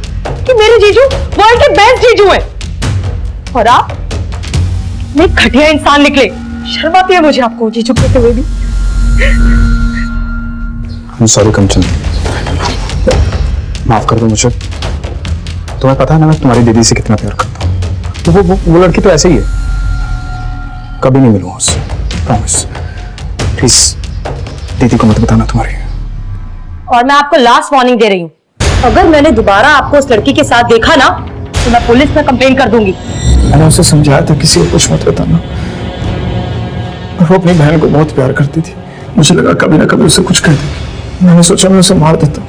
कि मेरे जीजू वर्ल्ड के बेस्ट जीजू हैं और आप एक घटिया इंसान निकले। शर्म आती है मुझे आपको जीजू कहते हुए भी। सॉरी कंचन, माफ कर दो मुझे। तुम्हें पता है ना मैं तुम्हारी दीदी से कितना प्यार करता हूँ। तो वो लड़की तो ऐसे ही है, कभी नहीं मिलूंगा उससे, प्रॉमिस। प्लीज दीदी को मत बताना तुम्हारी। और मैं आपको लास्ट वार्निंग दे रही हूँ, अगर मैंने दोबारा आपको उस लड़की के साथ देखा ना तो मैं पुलिस में कंप्लेन कर दूंगी। मैंने उसे समझाया था किसी को कुछ मत बताना, और वो अपनी बहन को बहुत प्यार करती थी। मुझे लगा कभी ना कभी उसे कुछ कह देगी। मैंने सोचा मैं उसे मार देता।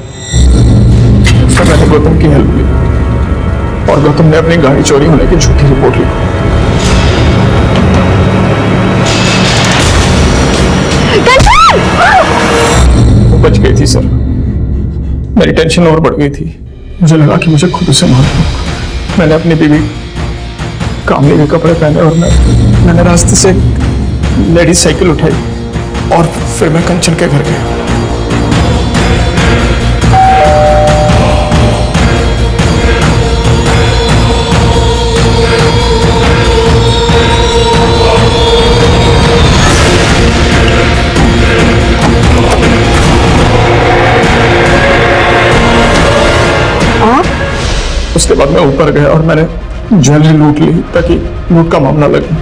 फिर मैंने गौतम की हेल्प ली और गौतम ने अपनी गाड़ी चोरी होने की झूठी रिपोर्ट लिखी। वो बच गई थी सर। मेरी टेंशन और बढ़ गई थी। मुझे लगा कि मुझे खुद उसे मार दूंगा। मैंने अपनी बीवी कामली के कपड़े पहने और मैंने रास्ते से लेडीज साइकिल उठाई और फिर मैं कंचन के घर गया। उसके बाद मैं ऊपर गया और मैंने ज्वेलरी लूट ली ताकि लूट का मामला लगे।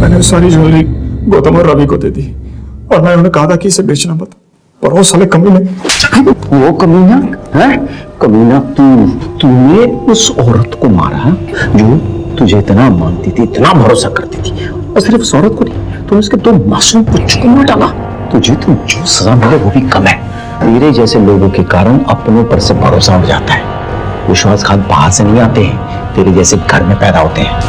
मैंने सारी ज्वेलरी गौतम और रवि को दे दी और मैं उन्हें कहा था कि इसे बेचना मत, पर वो साले कमीने। वो कमीना है? कमीना तूने उस औरत को मारा जो तुझे इतना मानती थी, इतना भरोसा करती थी, और सिर्फ उस औरत को नहीं, तूने उसके 2 मासूम बच्चों को मार डाला। तुझे तो जो सजा मिले वो भी कम है। तेरे जैसे लोगों के कारण अपनों पर से भरोसा उठ जाता है। विश्वासघात बाहर से नहीं आते हैं, तेरे जैसे घर में पैदा होते हैं।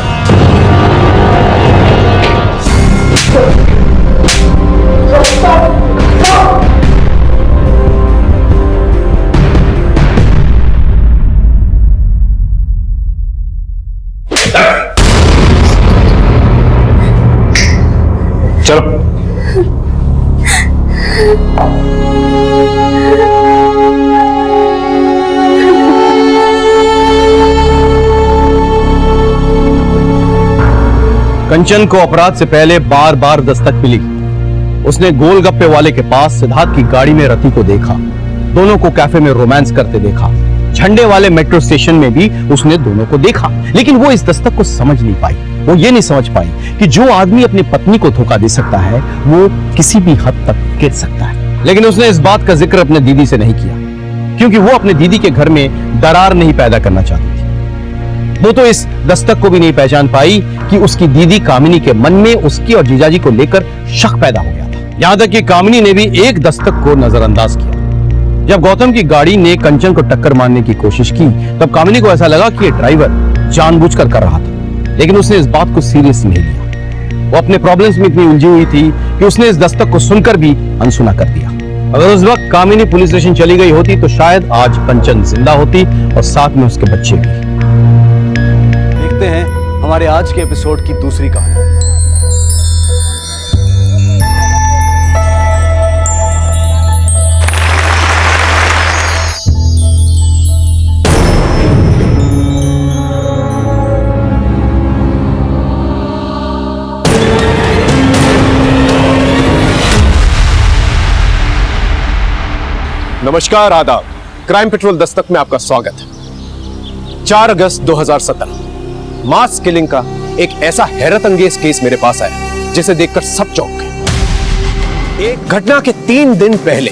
चलो कंचन को अपराध से पहले बार बार दस्तक मिली। उसने गोलगप्पे वाले के पास सिद्धार्थ की गाड़ी में रति को देखा, दोनों को कैफे में रोमांस करते देखा, झंडे वाले मेट्रो स्टेशन में भी उसने दोनों को देखा। लेकिन वो इस दस्तक को समझ नहीं पाई। वो ये नहीं समझ पाई कि जो आदमी अपनी पत्नी को धोखा दे सकता है वो किसी भी हद तक गिर सकता है। लेकिन उसने इस बात का जिक्र अपने दीदी से नहीं किया, क्योंकि वो अपने दीदी के घर में दरार नहीं पैदा करना चाहती थी। वो तो इस दस्तक को भी नहीं पहचान पाई कि उसकी दीदी कामिनी के मन में उसकी और जीजाजी को लेकर शक पैदा हो गया था। यहां तक कि कामिनी ने भी एक दस्तक को नजरअंदाज किया। जब गौतम की गाड़ी ने कंचन को टक्कर मारने की कोशिश की तब कामिनी को ऐसा लगा कि ये ड्राइवर जानबूझकर कर रहा था, लेकिन उसने इस बात को सीरियस नहीं लिया। वो अपने प्रॉब्लम्स में इतनी उलझी हुई थी कि उसने इस दस्तक को सुनकर भी अनसुना कर दिया। अगर उस वक्त कामिनी पुलिस स्टेशन चली गई होती तो शायद आज कंचन जिंदा होती और साथ में उसके बच्चे भी। देखते हैं हमारे आज के एपिसोड की दूसरी कहानी। नमस्कार, आदाब। क्राइम पेट्रोल दस्तक में आपका स्वागत है। 4 अगस्त 2017 मास किलिंग का एक ऐसा हैरत अंगेज केस मेरे पास आया जिसे देखकर सब चौंक गए। एक घटना के 3 दिन पहले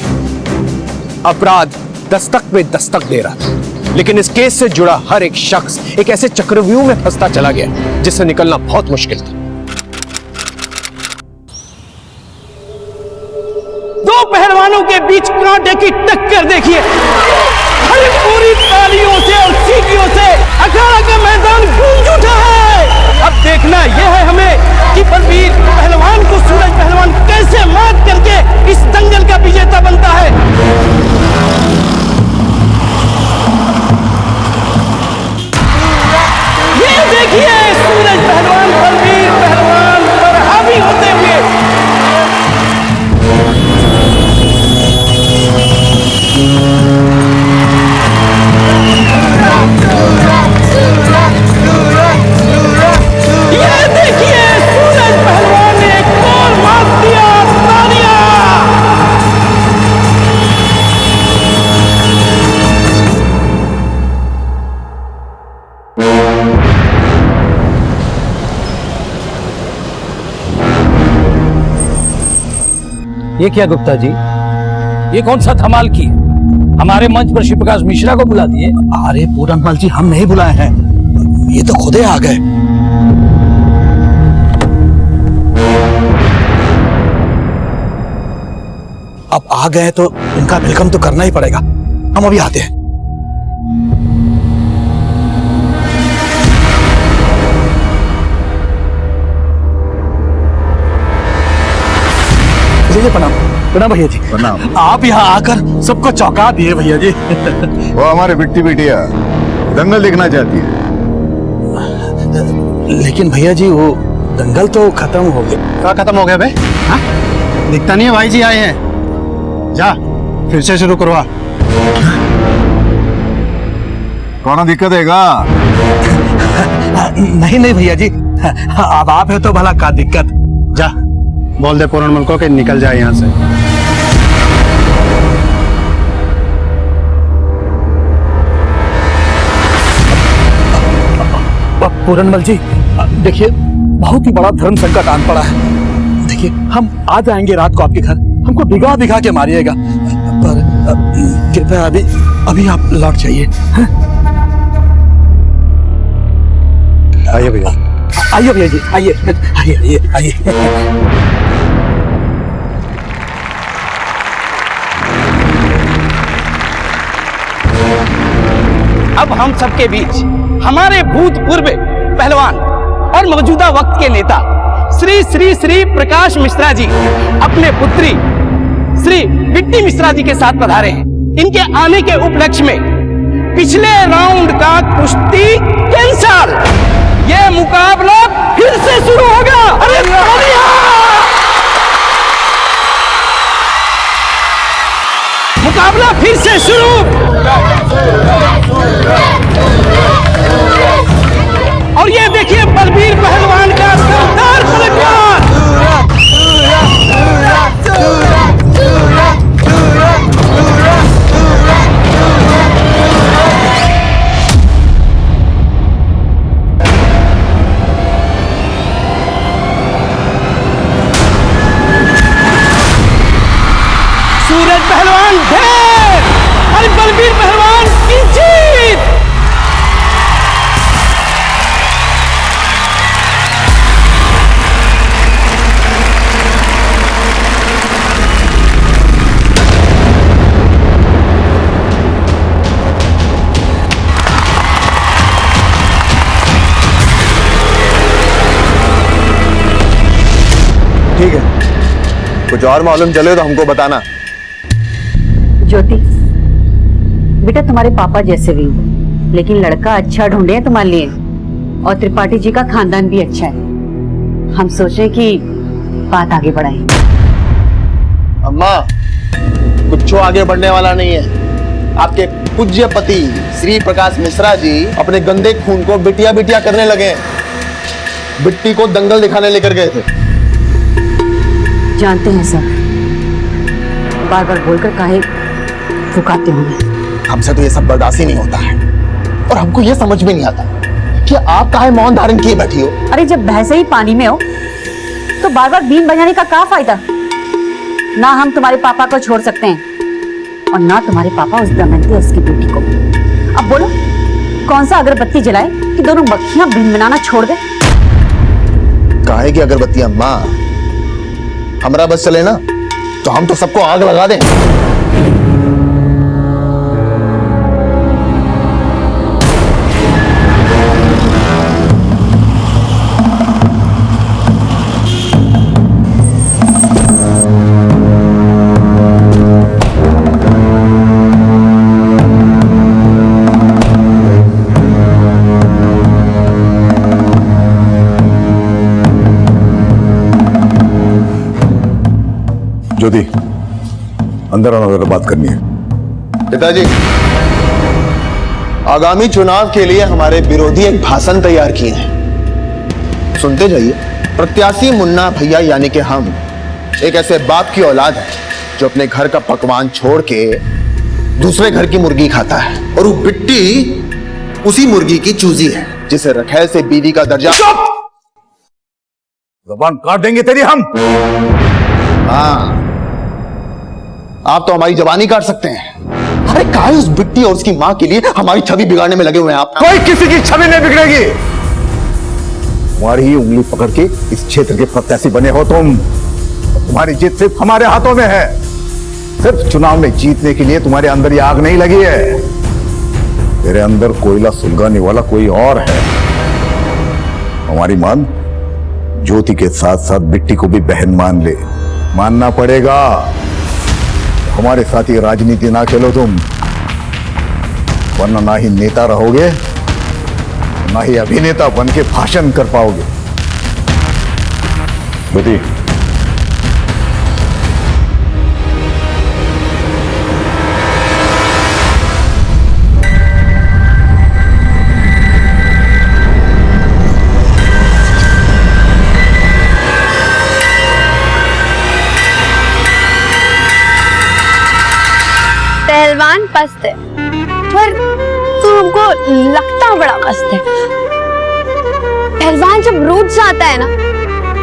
अपराध दस्तक में दस्तक दे रहा था, लेकिन इस केस से जुड़ा हर एक शख्स एक ऐसे चक्रव्यूह में फंसता चला गया जिससे निकलना बहुत मुश्किल था। 2 पहलवानों के बीच कांटे की टक्कर देखिए। अरे पूरी तालियों से और सीटियों से अखाड़ा का मैदान गूंज उठा है। अब देखना यह है हमें कि बलबीर पहलवान को सूरज पहलवान कैसे मात करके इस दंगल का विजेता बनता है। ये देखिए सूरज पहलवान बलबीर पहलवान पर हावी होते हुए। ये देखिए सूरज पहलवान ने एक और मात दिया। तालियां। ये क्या गुप्ता जी, ये कौन सा धमाल की है? हमारे मंच पर शिवप्रकाश मिश्रा को बुला दिए। अरे पूरनमल जी, हम नहीं बुलाए हैं, ये तो खुदे आ गए। अब आ गए तो इनका वेलकम तो करना ही पड़ेगा। हम अभी आते हैं। प्रणाम। प्रणाम भैया जी। प्रणाम। आप यहाँ आकर सबको चौंका दिए भैया जी। वो हमारे बिट्टी बिटिया दंगल देखना चाहती है। लेकिन भैया जी वो दंगल तो खत्म हो गया। क्या खत्म हो गया बे? दिखता नहीं है भाई जी आए हैं। जा फिर से शुरू करवा। कौन दिक्कत हैगा? नहीं नहीं भैया जी, अब आप है तो भला का दिक्कत। जा बोल दे पूरनमल को कि निकल जाए यहाँ से। पूरनमल जी देखिए, बहुत ही बड़ा धर्म संकट आन पड़ा है। देखिए हम आ जाएंगे रात को आपके घर, हमको भिगा भिगा के मारिएगा, पर कृपया अभी आप लौट जाइए। आइए भैया, आइए भैया जी, आइए आइए आइए आइए। अब हम सबके बीच हमारे भूतपूर्व पहलवान और मौजूदा वक्त के नेता श्री श्री श्री प्रकाश मिश्रा जी अपने पुत्री श्री बिट्टी मिश्रा जी के साथ पधारे हैं। इनके आने के उपलक्ष्य में पिछले राउंड का कुश्ती कैंसल, ये मुकाबला फिर से शुरू होगा। अरे मुकाबला फिर से शुरू। और ये देखिए बलबीर पहलवान का शानदार पलटवार। सूरज पहलवान ढेर और बलबीर पहलवान की जीत। ठीक है, कुछ और मालूम चले तो हमको बताना। ज्योति बेटा, तुम्हारे पापा जैसे भी हो, लेकिन लड़का अच्छा ढूंढे हैं तुम्हारे लिए, और त्रिपाठी जी का खानदान भी अच्छा है। हम सोचे कि बात आगे बढ़ाएं। अम्मा, कुछ आगे बढ़ने वाला नहीं है। आपके पूज्य पति श्री प्रकाश मिश्रा जी अपने गंदे खून को बिटिया बिटिया करने लगे। बिट्टी को दंगल दिखाने लेकर गए थे। जानते हैं सर, बार बार बोलकर काहे फुकाते होंगे। हमसे तो ये सब बर्दाश्त ही नहीं होता है, और हमको ये समझ में नहीं आता कि आप काहे मौन धारण किए बैठी हो। अरे जब भैंसे ही पानी में हो तो बार बार बीन बजाने का क्या फायदा। ना हम तुम्हारे पापा को छोड़ सकते हैं, और ना तुम्हारे पापा उस दमयंती उसकी बेटी को। अब बोलो, कौन सा अगरबत्ती जलाए कि दोनों मक्खियां बीन बनाना छोड़ दे। काहे की अगरबत्ती अम्मा, हमारा बस चले ना तो हम तो सबको आग लगा दें। ज्योति, अंदर आना, जरा बात करनी है। पिताजी, आगामी चुनाव के लिए हमारे विरोधी एक भाषण तैयार किए हैं, सुनते जाइए। प्रत्याशी मुन्ना भैया यानी कि हम एक ऐसे बाप की औलाद है जो अपने घर का पकवान छोड़ के दूसरे घर की मुर्गी खाता है, और वो बिट्टी उसी मुर्गी की चूजी है जिसे रखैल से बीवी का दर्जा। जबान काट देंगे तेरी हम। हाँ, आप तो हमारी जबानी काट सकते हैं। अरे काहे उस बिट्टी और उसकी मां के लिए हमारी छवि बिगाड़ने में लगे हुए हैं आप। कोई किसी की छवि नहीं बिगड़ेगी। तुम्हारी ही उंगली पकड़ के इस क्षेत्र के प्रत्याशी बने हो तुम। तुम्हारी जीत सिर्फ हमारे हाथों में है। सिर्फ चुनाव में जीतने के लिए तुम्हारे अंदर ये आग नहीं लगी है। तेरे अंदर कोयला सुलगाने वाला कोई और है। हमारी मान ज्योति के साथ साथ बिट्टी को भी बहन मान ले, मानना पड़ेगा। हमारे साथ ये राजनीति ना खेलो तुम, वरना ना ही नेता रहोगे, ना ही अभिनेता बन के भाषण कर पाओगे। ज्योति, पहलवान पस्त है, पर तुमको लगता बड़ा मस्त है। पहलवान जब रूठ जाता है ना,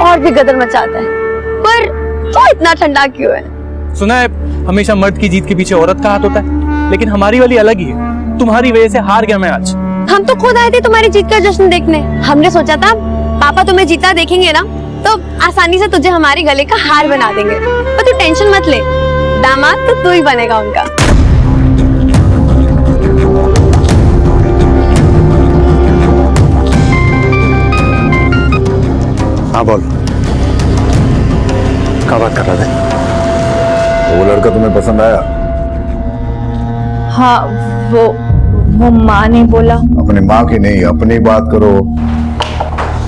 और भी गदर मचाता है। पर वो इतना ठंडा क्यों है? सुना है हमेशा मर्द की जीत के पीछे औरत का हाथ होता है, लेकिन हमारी वाली अलग ही है। तुम्हारी वजह से हार गया मैं आज। हम तो खुद आए थे तुम्हारी जीत का जश्न देखने। हमने सोचा था पापा तुम्हें जीता देखेंगे ना तो आसानी से तुझे हमारे गले का हार बना देंगे। पर तू टेंशन मत ले, दामाद तो तू ही बनेगा उनका। हाँ बोल, क्या बात कर रहे थे? वो लड़का तुम्हें पसंद आया? हाँ, वो माँ ने बोला। अपनी माँ की नहीं, अपनी बात करो।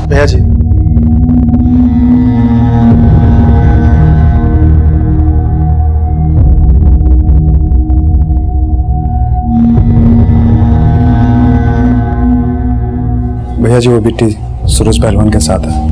भैया जी, भैया जी वो बिट्टी सूरज पहलवान के साथ है।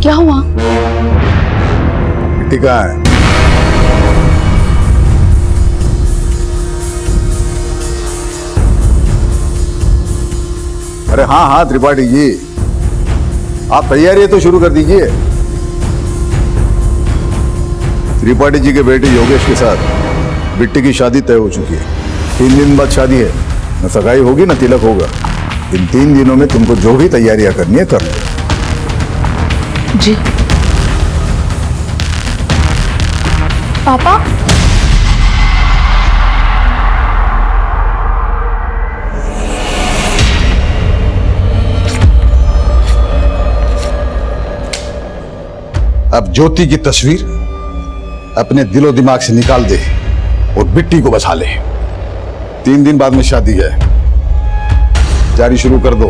क्या हुआ? बिट्टी कहाँ है? अरे हाँ हाँ त्रिपाठी जी, आप तैयारी तो शुरू कर दीजिए। त्रिपाठी जी के बेटे योगेश के साथ बिट्टी की शादी तय हो चुकी है। 3 दिन बाद शादी है, न सगाई होगी न तिलक होगा। इन 3 दिनों में तुमको जो भी तैयारियां करनी है कर लो। जी पापा, अब ज्योति की तस्वीर अपने दिलो दिमाग से निकाल दे और बिट्टी को बचा ले। 3 दिन बाद में शादी है, तैयारी शुरू कर दो।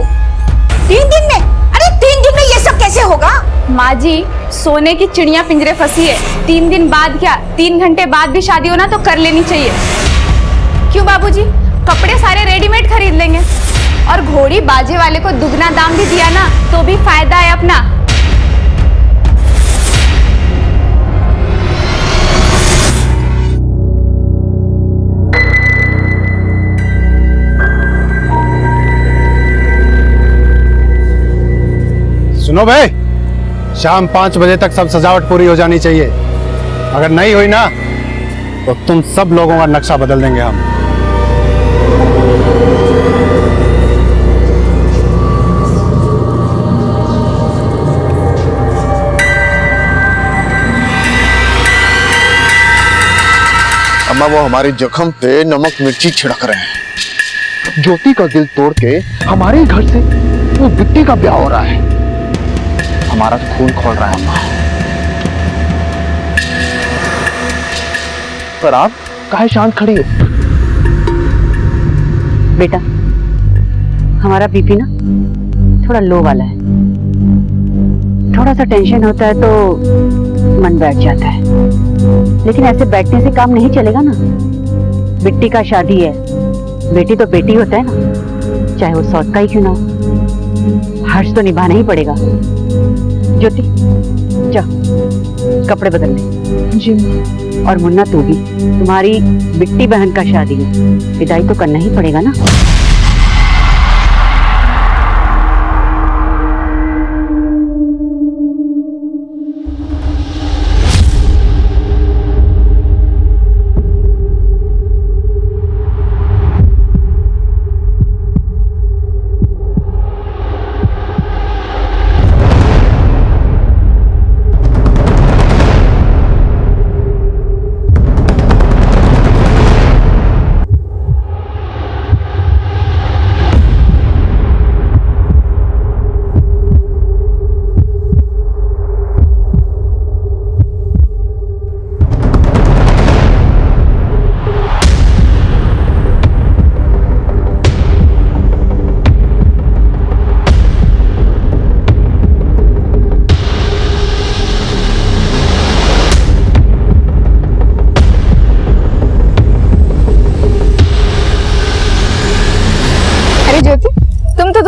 3 दिन में? अरे 3 दिन में ये सब कैसे होगा? माँ जी, सोने की चिड़िया पिंजरे फंसी है। 3 दिन बाद क्या, 3 घंटे बाद भी शादी हो ना तो कर लेनी चाहिए। क्यों बाबूजी, कपड़े सारे रेडीमेड खरीद लेंगे और घोड़ी बाजे वाले को दुगना दाम भी दिया ना तो भी फायदा है अपना। सुनो भाई, शाम 5 बजे तक सब सजावट पूरी हो जानी चाहिए। अगर नहीं हुई ना तो तुम सब लोगों का नक्शा बदल देंगे हम। अम्मा वो हमारे जख्म पे नमक मिर्ची छिड़क रहे हैं। ज्योति का दिल तोड़ के हमारे घर से वो बिट्टी का ब्याह हो रहा है। हमारा तो खून खोल रहा है अम्मा। पर आप काहे शांत खड़ी हो? बेटा, हमारा बीपी ना थोड़ा लो वाला है। थोड़ा सा टेंशन होता है तो मन बैठ जाता है, लेकिन ऐसे बैठने से काम नहीं चलेगा ना। बिट्टी का शादी है, बेटी तो बेटी होता है ना, चाहे वो सौत का ही क्यों ना हो। हर्ष तो निभाना ही पड़ेगा। ज्योति, जा कपड़े बदल ले। जी। और मुन्ना तू भी, तुम्हारी बिट्टी बहन का शादी है, विदाई तो करना ही पड़ेगा ना।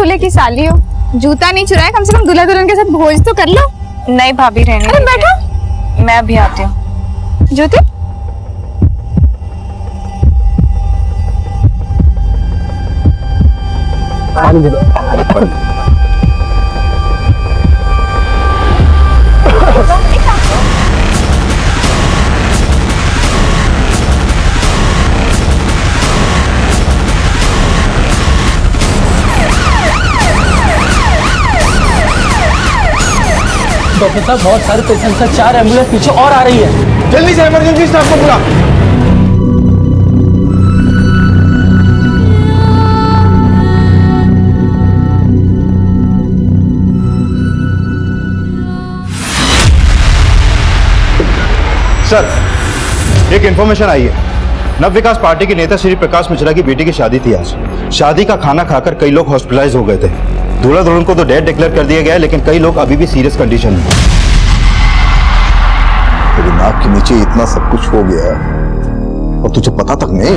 दूल्हे की साली हो, जूता नहीं चुराए, कम से कम दूल्हा दुल्हन के साथ भोज तो कर लो। नहीं भाभी, रहने अरे दीजिए। बैठो। मैं अभी आती हूँ। ज्योति, डॉक्टर साहब बहुत सारे पेशेंट्स हैं, 4 एम्बुलेंस पीछे और आ रही है। जल्दी से इमरजेंसी स्टाफ को बुला। सर, एक इंफॉर्मेशन आई है। नव विकास पार्टी के नेता श्री प्रकाश मिश्रा की बेटी की शादी थी आज। शादी का खाना खाकर कई लोग हॉस्पिटलाइज हो गए थे। दूल्हा दुल्हन को तो डेड डिक्लेयर कर दिया गया है, लेकिन कई लोग अभी भी सीरियस कंडीशन में। तेरी नाक के नीचे इतना सब कुछ हो गया और तुझे पता तक नहीं।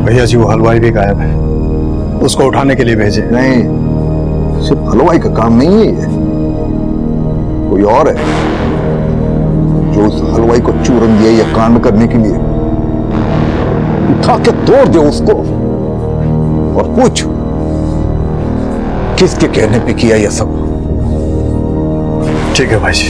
भैया जी, वो हलवाई भी गायब है, उसको उठाने के लिए भेजे। नहीं, सिर्फ हलवाई का काम नहीं है, कोई और है जो उस हलवाई को चूरन दिया या कांड करने के लिए। उठा के तोड़ दे उसको और पूछ किसके कहने पे किया यह सब। ठीक है भाई जी।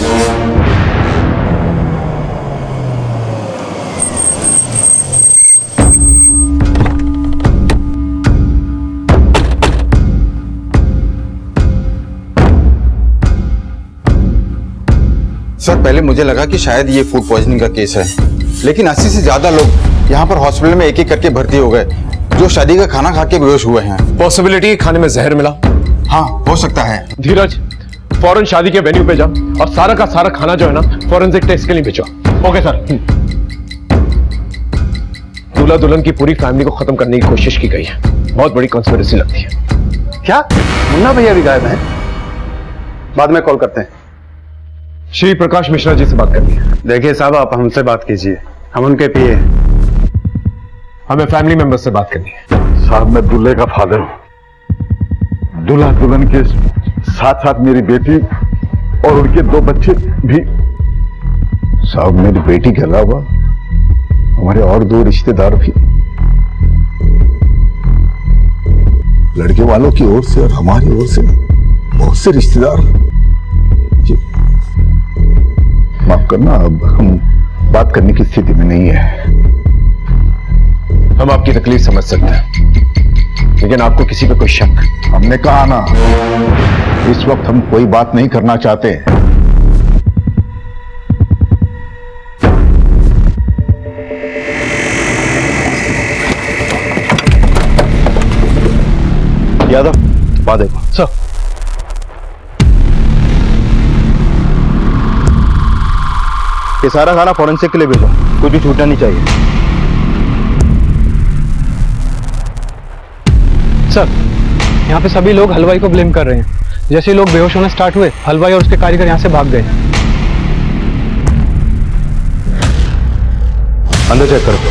सर, पहले मुझे लगा कि शायद ये फूड पॉइजनिंग का केस है, लेकिन 80 से ज्यादा लोग यहाँ पर हॉस्पिटल में एक एक करके भर्ती हो गए जो शादी का खाना खा के बेहोश हुए हैं। पॉसिबिलिटी खाने में जहर मिला। हाँ, हो सकता है। धीरज, फौरन शादी के वेन्यू पे जा और सारा का सारा खाना जो है ना फॉरेंसिक टेस्ट के लिए भेजो। Okay sir. दूल्हा दुल्हन की पूरी फैमिली को खत्म करने की कोशिश की गई है। बहुत बड़ी कॉन्स्पिरेसी लगती है। क्या मुन्ना भैया भी गायब हैं? बाद में कॉल करते हैं। श्री प्रकाश मिश्रा जी से बात करनी है। देखिए साहब, आप हमसे बात कीजिए, हम उनके पीए। हमें फैमिली मेंबर से बात करनी है। साहब, मैं दूल्हे का फादर हूं। दूल्हा दुल्हन के साथ साथ मेरी बेटी और उनके 2 बच्चे भी। साहब, मेरी बेटी के अलावा हमारे और 2 रिश्तेदार भी, लड़के वालों की ओर से और हमारी ओर से बहुत से रिश्तेदार। जी माफ करना, अब हम बात करने की स्थिति में नहीं है। हम आपकी तकलीफ समझ सकते हैं, लेकिन आपको किसी पे कोई शक? हमने कहा ना, इस वक्त हम कोई बात नहीं करना चाहते। यादव, बात देखो। सर, ये सारा खाना फॉरेंसिक के लिए भेजो, कुछ भी छूटना नहीं चाहिए। सर, यहाँ पे सभी लोग हलवाई को ब्लेम कर रहे हैं। जैसे लोग बेहोश होना स्टार्ट हुए, हलवाई और उसके कारीगर यहाँ से भाग गए। अंदर चेक कर दो।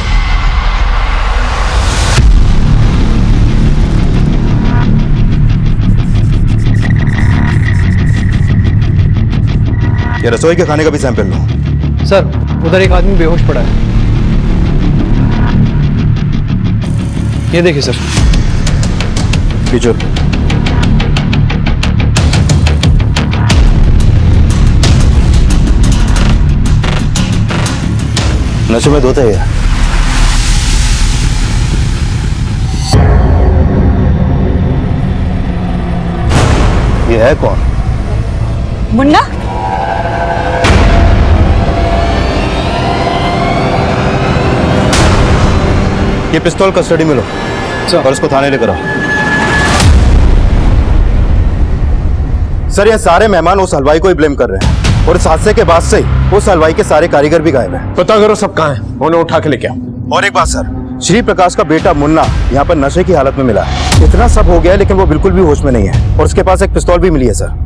ये रसोई के खाने का भी सैंपल लो। सर, उधर एक आदमी बेहोश पड़ा है। ये देखिए सर। पीछे। नशे में धोता है ये। ये है कौन? मुन्ना, ये पिस्तौल कस्टडी में लो और इसको थाने लेकर आओ। सर, ये सारे मेहमान उस हलवाई को ही ब्लेम कर रहे हैं और इस हादसे के बाद से ही उस हलवाई के सारे कारीगर भी गायब हैं। पता करो सब कहां हैं, उन्हें उठा के लेके आओ। और एक बात सर, श्री प्रकाश का बेटा मुन्ना यहाँ पर नशे की हालत में मिला है। इतना सब हो गया है, लेकिन वो बिल्कुल भी होश में नहीं है और उसके पास एक पिस्तौल भी मिली है सर।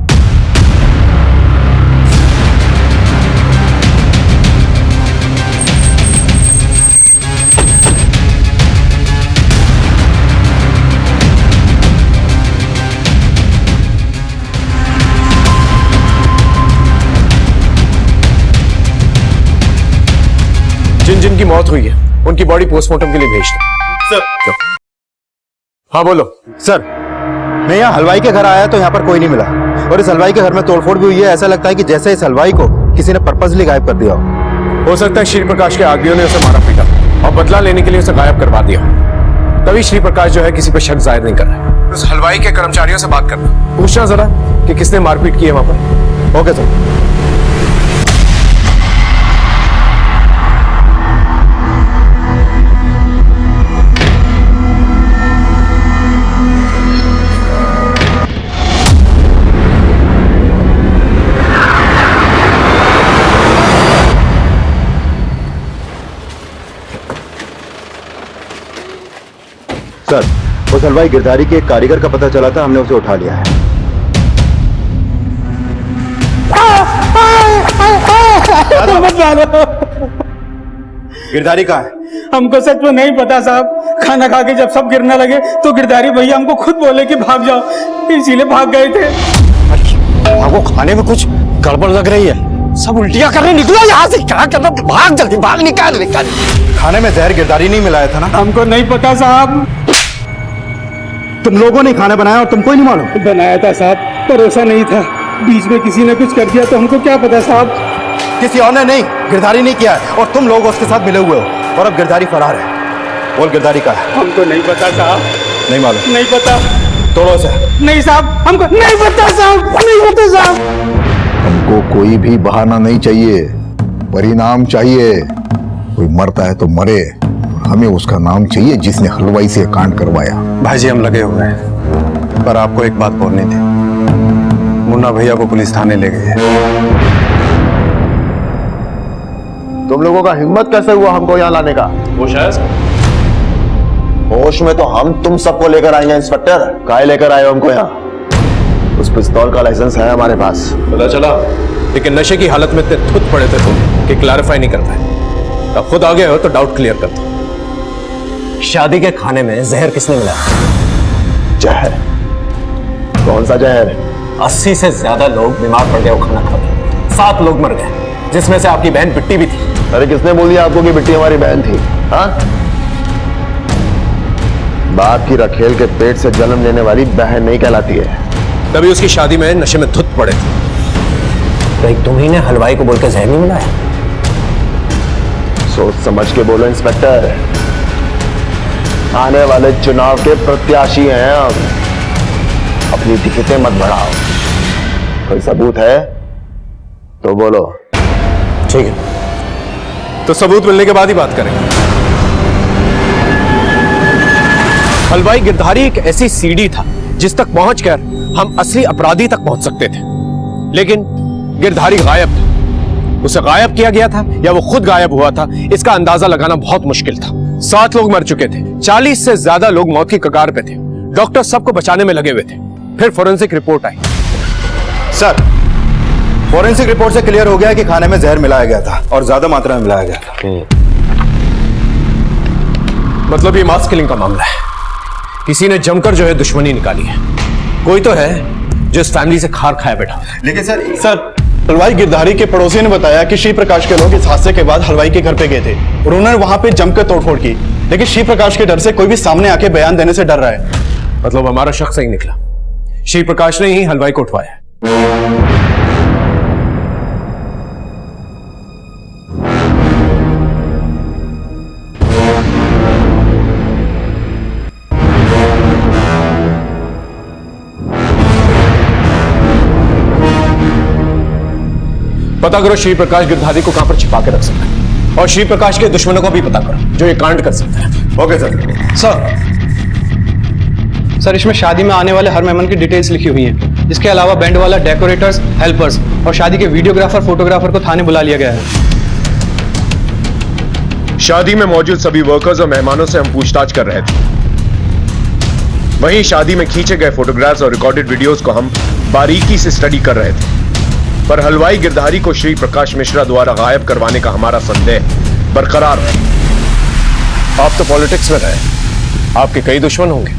जिनकी मौत हुई है उनकी बॉडी पोस्टमार्टम के लिए भेज दो। सर। हाँ बोलो। सर, मैं यहाँ हलवाई के घर आया तो यहाँ पर कोई नहीं मिला, और इस हलवाई के घर में तोड़फोड़ भी हुई है। ऐसा लगता है कि जैसे इस हलवाई को किसी ने पर्पसली गायब कर दिया हो सकता है श्री प्रकाश के आदमियों ने उसे मारा पीटा और बदला लेने के लिए उसे गायब करवा दिया। तभी श्री प्रकाश जो है किसी पर शक जाहिर नहीं कर रहा है। उस हलवाई के कर्मचारियों से बात करना, पूछना जरा कि किसने मारपीट की है वहां पर। Okay sir. सर, उस हलवाई गिरधारी के एक कारीगर का पता चला था, हमने उसे उठा लिया है। गिरधारी कहाँ है? हमको सच में नहीं पता साहब। खाना खा के जब सब गिरने लगे तो गिरधारी भैया हमको खुद बोले कि भाग जाओ, इसीलिए भाग गए थे। आपको खाने में कुछ गड़बड़ लग रही है। सब उल्टियां करने निकला यहाँ से, क्या करना, भाग जल्दी भाग, निकाल। खाने में जहर गिरधारी नहीं मिलाया था ना? हमको नहीं पता साहब। तुम लोगों ने खाना बनाया और तुमको नहीं मालूम? बनाया था साहब, भरोसा नहीं था, बीच में किसी ने कुछ कर दिया तो हमको क्या पता साहब। किसी और ने नहीं, गिरधारी नहीं किया है, और तुम लोग उसके साथ मिले हुए हो, और अब गिरधारी फरार है। बोल, गिरधारी का है? हमको नहीं पता साहब। नहीं मालूम? नहीं पता। तोड़ो से। नहीं साहब, हमको नहीं पता साहब, नहीं पता साहब। हमको कोई भी बहाना नहीं चाहिए, परिणाम चाहिए। कोई मरता है तो मरे, हमें उसका नाम चाहिए जिसने हलवाई से कांड करवाया। भाई जी, हम लगे हुए हैं, पर आपको एक बात बोलनी थी। मुन्ना भैया को पुलिस थाने ले गई है। तुम लोगों का हिम्मत कैसे हुआ हमको यहाँ लाने का? होश में तो हम तुम सबको लेकर आएंगे इंस्पेक्टर। काहे लेकर आए हो हमको यहाँ? उस पिस्तौल का लाइसेंस है हमारे पास। पता चला, लेकिन नशे की हालत में इतने थुत पड़े थे तुम कि क्लैरिफाई नहीं कर पाए। अब खुद आ गए हो तो डाउट क्लियर कर दो। शादी के खाने में जहर किसने मिलाया? जहर? कौन सा जहर? 80 से ज्यादा लोग बीमार पड़ गए वो खाना खा के। 7 लोग मर गए, जिसमें से आपकी बहन बिट्टी भी थी। अरे किसने बोल दिया आपको कि बिट्टी हमारी बहन थी? हाँ? बाप की रखेल के पेट से जन्म लेने वाली बहन नहीं कहलाती है। तभी उसकी शादी में नशे में धुत पड़े थे। तो एक तुम ही ने हलवाई को बोलकर जहर नहीं मिलाया? सोच समझ के बोलो इंस्पेक्टर, आने वाले चुनाव के प्रत्याशी हैं हम। अपनी दिक्कतें मत बढ़ाओ। कोई सबूत है तो बोलो। ठीक है, तो सबूत मिलने के बाद ही बात करेंगे। हलवाई गिरधारी एक ऐसी सीढ़ी था जिस तक पहुंचकर हम असली अपराधी तक पहुंच सकते थे, लेकिन गिरधारी गायब था। उसे गायब किया गया था या वो खुद गायब हुआ था, इसका अंदाजा लगाना बहुत मुश्किल था। 7 लोग मर चुके थे, 40 से ज्यादा लोग मौत की कगार पे थे। डॉक्टर सबको बचाने में लगे हुए थे। फिर फोरेंसिक रिपोर्ट आई। सर, फोरेंसिक रिपोर्ट से क्लियर हो गया कि खाने में जहर मिलाया गया था, और ज्यादा मात्रा में मिलाया गया था। मतलब ये मास किलिंग का मामला है। किसी ने जमकर जो है दुश्मनी निकाली है। कोई तो है जो इस फैमिली से खार खाया बैठा। लेकिन सर, हलवाई गिरधारी के पड़ोसी ने बताया कि श्री प्रकाश के लोग इस हादसे के बाद हलवाई के घर पे गए थे और उन्होंने वहां पे जमकर तोड़फोड़ की, लेकिन श्री प्रकाश के डर से कोई भी सामने आके बयान देने से डर रहा है। मतलब हमारा शख्स सही निकला, श्री प्रकाश ने ही हलवाई को उठवाया। पता करो श्री प्रकाश गिरधारी को कहां पर छिपा के रख सकता है, और श्री प्रकाश के दुश्मनों को भी पता करो जो ये कांड कर सकता है। Okay sir. सर, इसमें शादी में आने वाले हर मेहमान की डिटेल्स लिखी हुई हैं। इसके अलावा बैंड वाला, डेकोरेटर्स, हेल्पर्स और शादी के वीडियोग्राफर, फोटोग्राफर को थाने बुला लिया गया है। शादी में मौजूद सभी वर्कर्स और मेहमानों से हम पूछताछ कर रहे थे। वहीं शादी में खींचे गए फोटोग्राफ्स और रिकॉर्डेड वीडियोस को हम बारीकी से स्टडी कर रहे थे, पर हलवाई गिरधारी को श्री प्रकाश मिश्रा द्वारा गायब करवाने का हमारा संदेह बरकरार है। आप तो पॉलिटिक्स में रहे, आपके कई दुश्मन होंगे,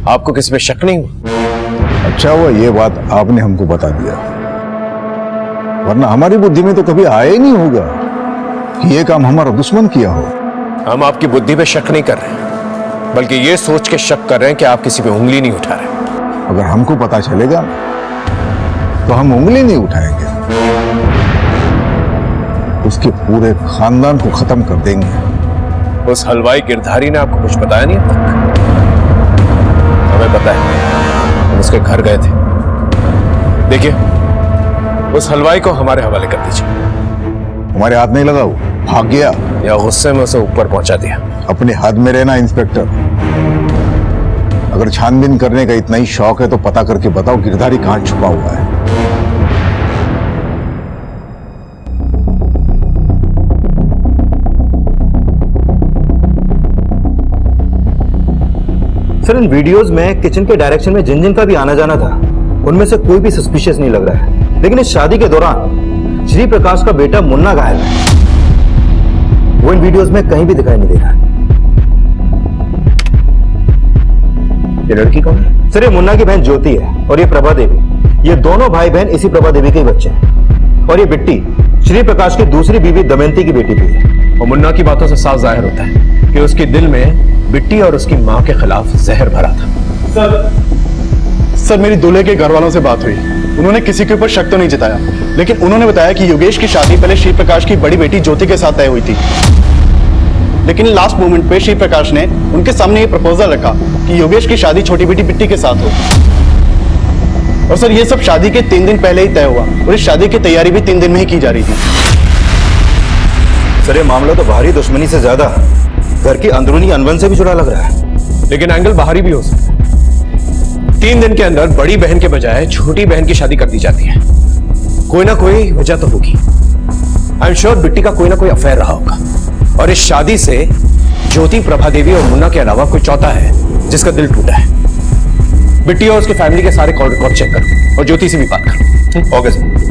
आपको किस पे शक नहीं हुआ? अच्छा हुआ ये बात आपने हमको बता दिया, वरना हमारी बुद्धि में तो कभी आया ही नहीं होगा। कि ये काम हमारा दुश्मन किया हो। हम आपकी बुद्धि पे शक नहीं कर रहे, बल्कि ये सोच के शक कर रहे हैं कि आप किसी पे उंगली नहीं उठा रहे। अगर हमको पता चलेगा तो हम उंगली नहीं उठाएंगे, उसके पूरे खानदान को खत्म कर देंगे। उस हलवाई गिरधारी ने आपको कुछ बताया नहीं अब तक? हमें पता है, हम उसके घर गए थे। देखिए, उस हलवाई को हमारे हवाले कर दीजिए। हमारे हाथ नहीं लगा, वो भाग गया या गुस्से में उसे ऊपर पहुंचा दिया। अपने हाथ में रहना इंस्पेक्टर। अगर छानबीन करने का इतना ही शौक है तो पता करके बताओ गिरधारी कहां छुपा हुआ है। सर, इन वीडियोस में किचन के डायरेक्शन में जिन जिन का भी आना जाना था, उनमें से कोई भी सस्पिशियस नहीं लग रहा है। लेकिन इस शादी के दौरान श्री प्रकाश का बेटा मुन्ना गायब है। वो इन वीडियोस में कहीं भी दिखाई नहीं दे रहा है। ये लड़की कौन है? सर, ये मुन्ना की बहन ज्योति है और ये प्रभा देवी। ये दोनों भाई बहन इसी प्रभा देवी के ही बच्चे हैं। और ये बिट्टी श्री प्रकाश की दूसरी बीवी दमयंती की बेटी भी है। और मुन्ना की बातों से साफ जाहिर होता है कि उसके दिल में बिट्टी और उसकी मां के खिलाफ जहर भरा था। सर, मेरी दूल्हे के घर वालों से बात हुई। उन्होंने किसी के ऊपर शक तो नहीं जताया, लेकिन उन्होंने बताया कि योगेश की शादी पहले श्री प्रकाश की बड़ी बेटी ज्योति के साथ तय हुई थी। लेकिन लास्ट मोमेंट पे श्री प्रकाश ने उनके सामने ये प्रपोजल रखा कि योगेश की शादी छोटी बेटी बिट्टी के साथ हो। और सर, ये सब शादी के 3 दिन पहले ही तय हुआ और इस शादी की तैयारी भी 3 दिन में ही की जा रही थी। सर, ये मामला तो बाहरी दुश्मनी से ज्यादा घर की अंदरूनी अनबन से भी जुड़ा लग रहा है। लेकिन एंगल बाहरी भी हो सकता है। 3 दिन के अंदर बड़ी बहन के बजाय छोटी बहन की शादी कर दी जाती है। कोई ना कोई वजह तो होगी। आई एम श्योर बिट्टी का कोई ना कोई अफेयर रहा होगा, और इस शादी से ज्योति, प्रभा देवी और मुन्ना के अलावा कोई चौथा है जिसका दिल टूटा है। बिट्टी और उसके फैमिली के सारे कॉल रिकॉर्ड चेक करो और ज्योति से भी बात करो। Okay sir.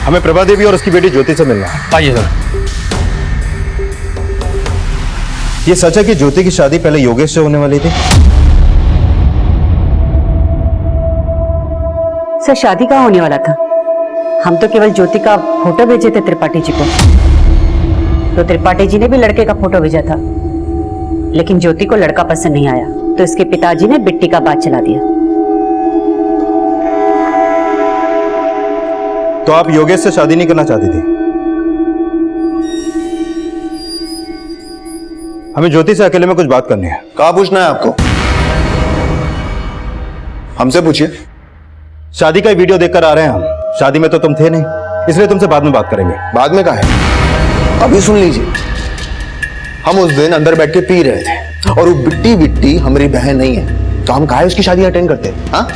हमें प्रभा देवी और उसकी बेटी ज्योति से मिलना है। आइए सर। ये सच है कि ज्योति की शादी पहले योगेश से होने वाली थी? सर, शादी कहाँ होने वाला था? हम तो केवल ज्योति का फोटो भेजे थे त्रिपाठी जी को। तो त्रिपाठी जी ने भी लड़के का फोटो भेजा था, लेकिन ज्योति को लड़का पसंद नहीं आया, तो इसके पिताजी ने बिट्टी का बात चला दिया। तो आप योगेश से शादी नहीं करना चाहती थी? हमें ज्योति से अकेले में कुछ बात करनी है। कहाँ पूछना है आपको? हमसे पूछिए। शादी का वीडियो देखकर आ रहे हैं हम। शादी में तो तुम थे नहीं, इसलिए तुमसे बाद में बात करेंगे। बाद में कहा है? अभी सुन लीजिए। हम उस दिन अंदर बैठ के पी रहे थे और वो बिट्टी हमारी बहन नहीं है, तो हम काहे उसकी शादी अटेंड करते? हाँ?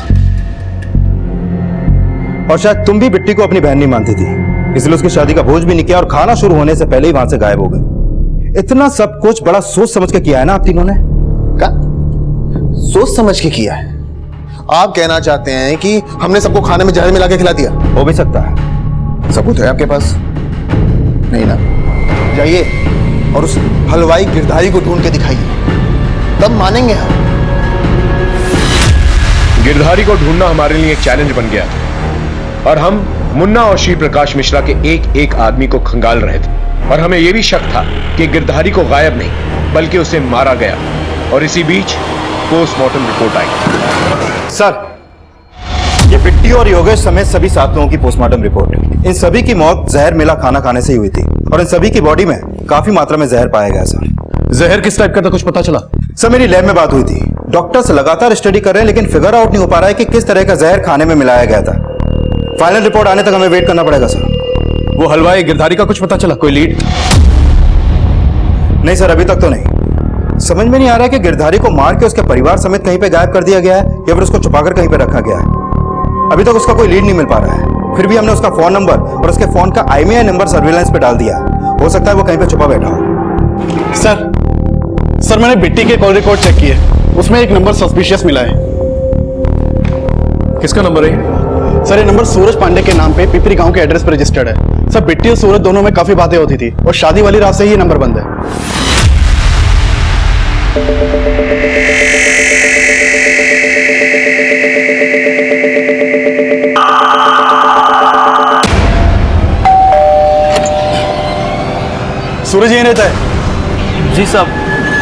और शायद तुम भी बिट्टी को अपनी बहन नहीं मानती थी, इसलिए उसकी शादी का भोज भी नहीं किया और खाना शुरू होने से पहले ही वहां से गायब हो गए। इतना सब कुछ बड़ा सोच समझ के किया है ना आप तीनों ने? क्या सोच समझ के किया है? आप कहना चाहते हैं कि हमने सबको खाने में जहर मिला के खिला दिया? हो भी सकता है। सबूत है आपके पास? नहीं ना? जाइए और उस हलवाई गिरधारी को ढूंढ के दिखाइए, तब मानेंगे हम। गिरधारी को ढूंढना हमारे लिए एक चैलेंज बन गया और हम मुन्ना और श्री प्रकाश मिश्रा के एक एक आदमी को खंगाल रहे थे। और हमें यह भी शक था कि गिरधारी को गायब नहीं बल्कि उसे मारा गया। और इसी बीच पोस्टमार्टम रिपोर्ट आई। सर, ये बिट्टी और योगेश समेत सभी 7 लोगों की पोस्टमार्टम रिपोर्ट। इन सभी की मौत जहर मिला खाना खाने से ही हुई थी और इन सभी की बॉडी में काफी मात्रा में जहर पाया गया। सर, जहर किस टाइप का था, कुछ पता चला? सर, मेरी लैब में बात हुई थी। डॉक्टर्स लगातार स्टडी कर रहे हैं, लेकिन फिगर आउट नहीं हो पा रहा है कि किस तरह का जहर खाने में मिलाया गया था। फाइनल रिपोर्ट आने तक हमें वेट करना पड़ेगा सर। वो हलवाई गिरधारी का कुछ पता चला? कोई लीड? नहीं सर, अभी तक तो नहीं। समझ में नहीं आ रहा है कि गिरधारी को मार के उसके परिवार समेत कहीं पे गायब कर दिया गया है या फिर उसको छुपाकर कहीं पे रखा गया है। अभी तक उसका कोई लीड नहीं मिल पा रहा है। फिर भी हमने उसका फोन नंबर और उसके फोन का IMEI नंबर सर्विलांस पे डाल दिया। हो सकता है वो कहीं पे छुपा बैठा हो। सर, मैंने बिट्टी के कॉल रिकॉर्ड चेक किए, उसमें एक नंबर सस्पिशियस मिला है। किसका नंबर है? सर, ये नंबर सूरज पांडे के नाम पे पिपरी गांव के एड्रेस पर रजिस्टर्ड है। सर बिट्टी और सूरज दोनों में काफी बातें होती थी और शादी वाली रात से ही ये नंबर बंद है। सूरज यहीं रहता है? जी साहब।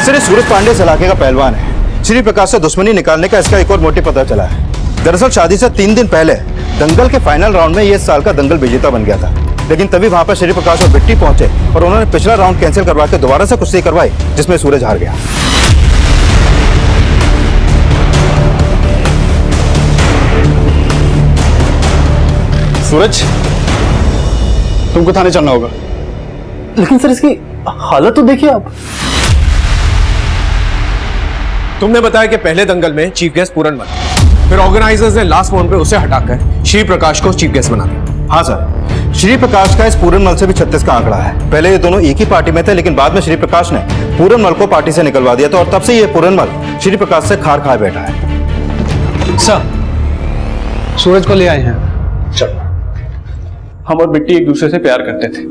सर ये सूरज पांडे इस इलाके का पहलवान है। श्री प्रकाश से दुश्मनी निकालने का इसका एक और मोटिव पता चला है। दरअसल शादी से 3 दिन पहले दंगल के फाइनल राउंड में ये इस साल का दंगल विजेता बन गया था, लेकिन तभी वहां पर श्री प्रकाश और बिट्टी पहुंचे और उन्होंने पिछला राउंड कैंसिल करवा के दोबारा से कुश्ती करवाई, जिसमें सूरज हार गया। सूरज, तुमको थाने चलना होगा। लेकिन सर इसकी हालत तो देखिए आप। तुमने बताया कि पहले दंगल में चीफ गेस्ट पूरन बना, फिर ऑर्गेनाइजर्स ने लास्ट मोमेंट पे उसे हटाकर श्री प्रकाश को चीफ गेस्ट बना दिया। हाँ सर, श्री प्रकाश का इस पूरनमल से भी 36 का आंकड़ा है। पहले ये दोनों एक ही पार्टी में थे, लेकिन बाद में श्री प्रकाश ने पूरनमल को पार्टी से निकलवा दिया था और तब से ये पूरनमल श्री प्रकाश से खार खाए बैठा है। सर, सूरज को ले आए हैं। चलो। हम और बिट्टी एक दूसरे से प्यार करते थे,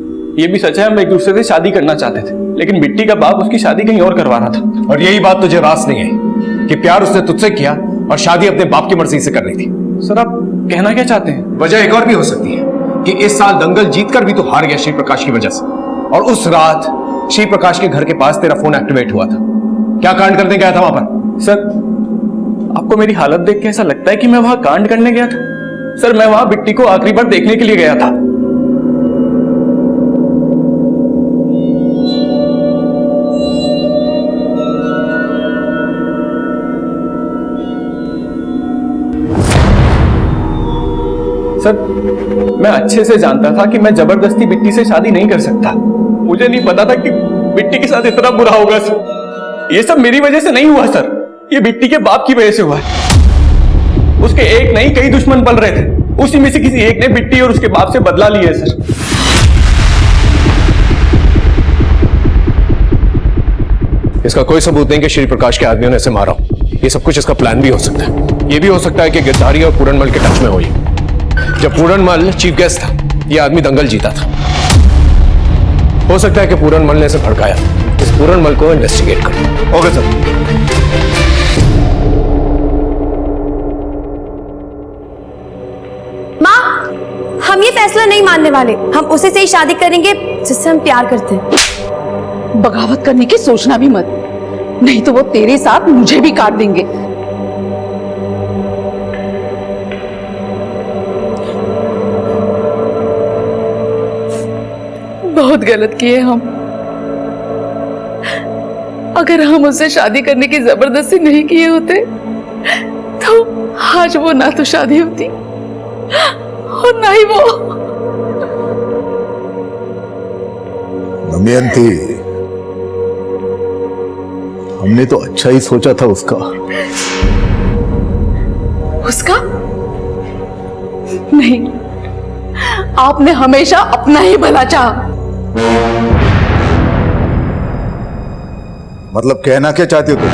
ये भी सच है, हम एक दूसरे से शादी करना चाहते थे, लेकिन बिट्टी का बाप उसकी शादी कहीं और करवा रहा था। और यही बात तुझे रास नहीं है कि प्यार उसने तुझसे किया और शादी अपने बाप की मर्जी से करनी थी। सर आप कहना क्या चाहते हैं? वजह एक और भी हो सकती है कि इस साल दंगल जीतकर भी तो हार गया श्री प्रकाश की वजह से, और उस रात श्री प्रकाश के घर के पास तेरा फोन एक्टिवेट हुआ था। क्या कांड करने गया था वहां पर? सर आपको मेरी हालत देख के ऐसा लगता है कि मैं वहां कांड करने गया था? सर मैं वहां बिट्टी को आखिरी बार देखने के लिए गया था। सर मैं अच्छे से जानता था कि मैं जबरदस्ती बिट्टी से शादी नहीं कर सकता। मुझे नहीं पता था कि बिट्टी के साथ इतना बुरा होगा सर। ये सब मेरी वजह से नहीं हुआ सर, ये बिट्टी के बाप की वजह से हुआ है। उसके एक नहीं कई दुश्मन पल रहे थे, उसी में से किसी एक ने बिट्टी और उसके बाप से बदला लिया है सर। इसका कोई सबूत नहीं कि श्री प्रकाश के आदमियों ने इसे मारा हो। ये सब कुछ इसका प्लान भी हो सकता है। ये भी हो सकता है कि गिरधारी और पूरनमल के टच में हो। जब पूरनमल चीफ गेस्ट था, ये आदमी दंगल जीता था। हो सकता है कि पूरनमल ने इसे भड़काया। इस पूरनमल को इन्वेस्टिगेट करो। Okay sir. माँ, हम ये फैसला नहीं मानने वाले। हम उसे से ही शादी करेंगे जिससे हम प्यार करते हैं। बगावत करने की सोचना भी मत, नहीं तो वो तेरे साथ मुझे भी काट देंगे। बहुत गलत किए हम। अगर हम उससे शादी करने की जबरदस्ती नहीं किए होते तो आज वो ना तो शादी होती और ना ही वो। दमयंती, हमने तो अच्छा ही सोचा था उसका। उसका? नहीं, आपने हमेशा अपना ही भला चाहा। मतलब कहना क्या चाहती हो तुम?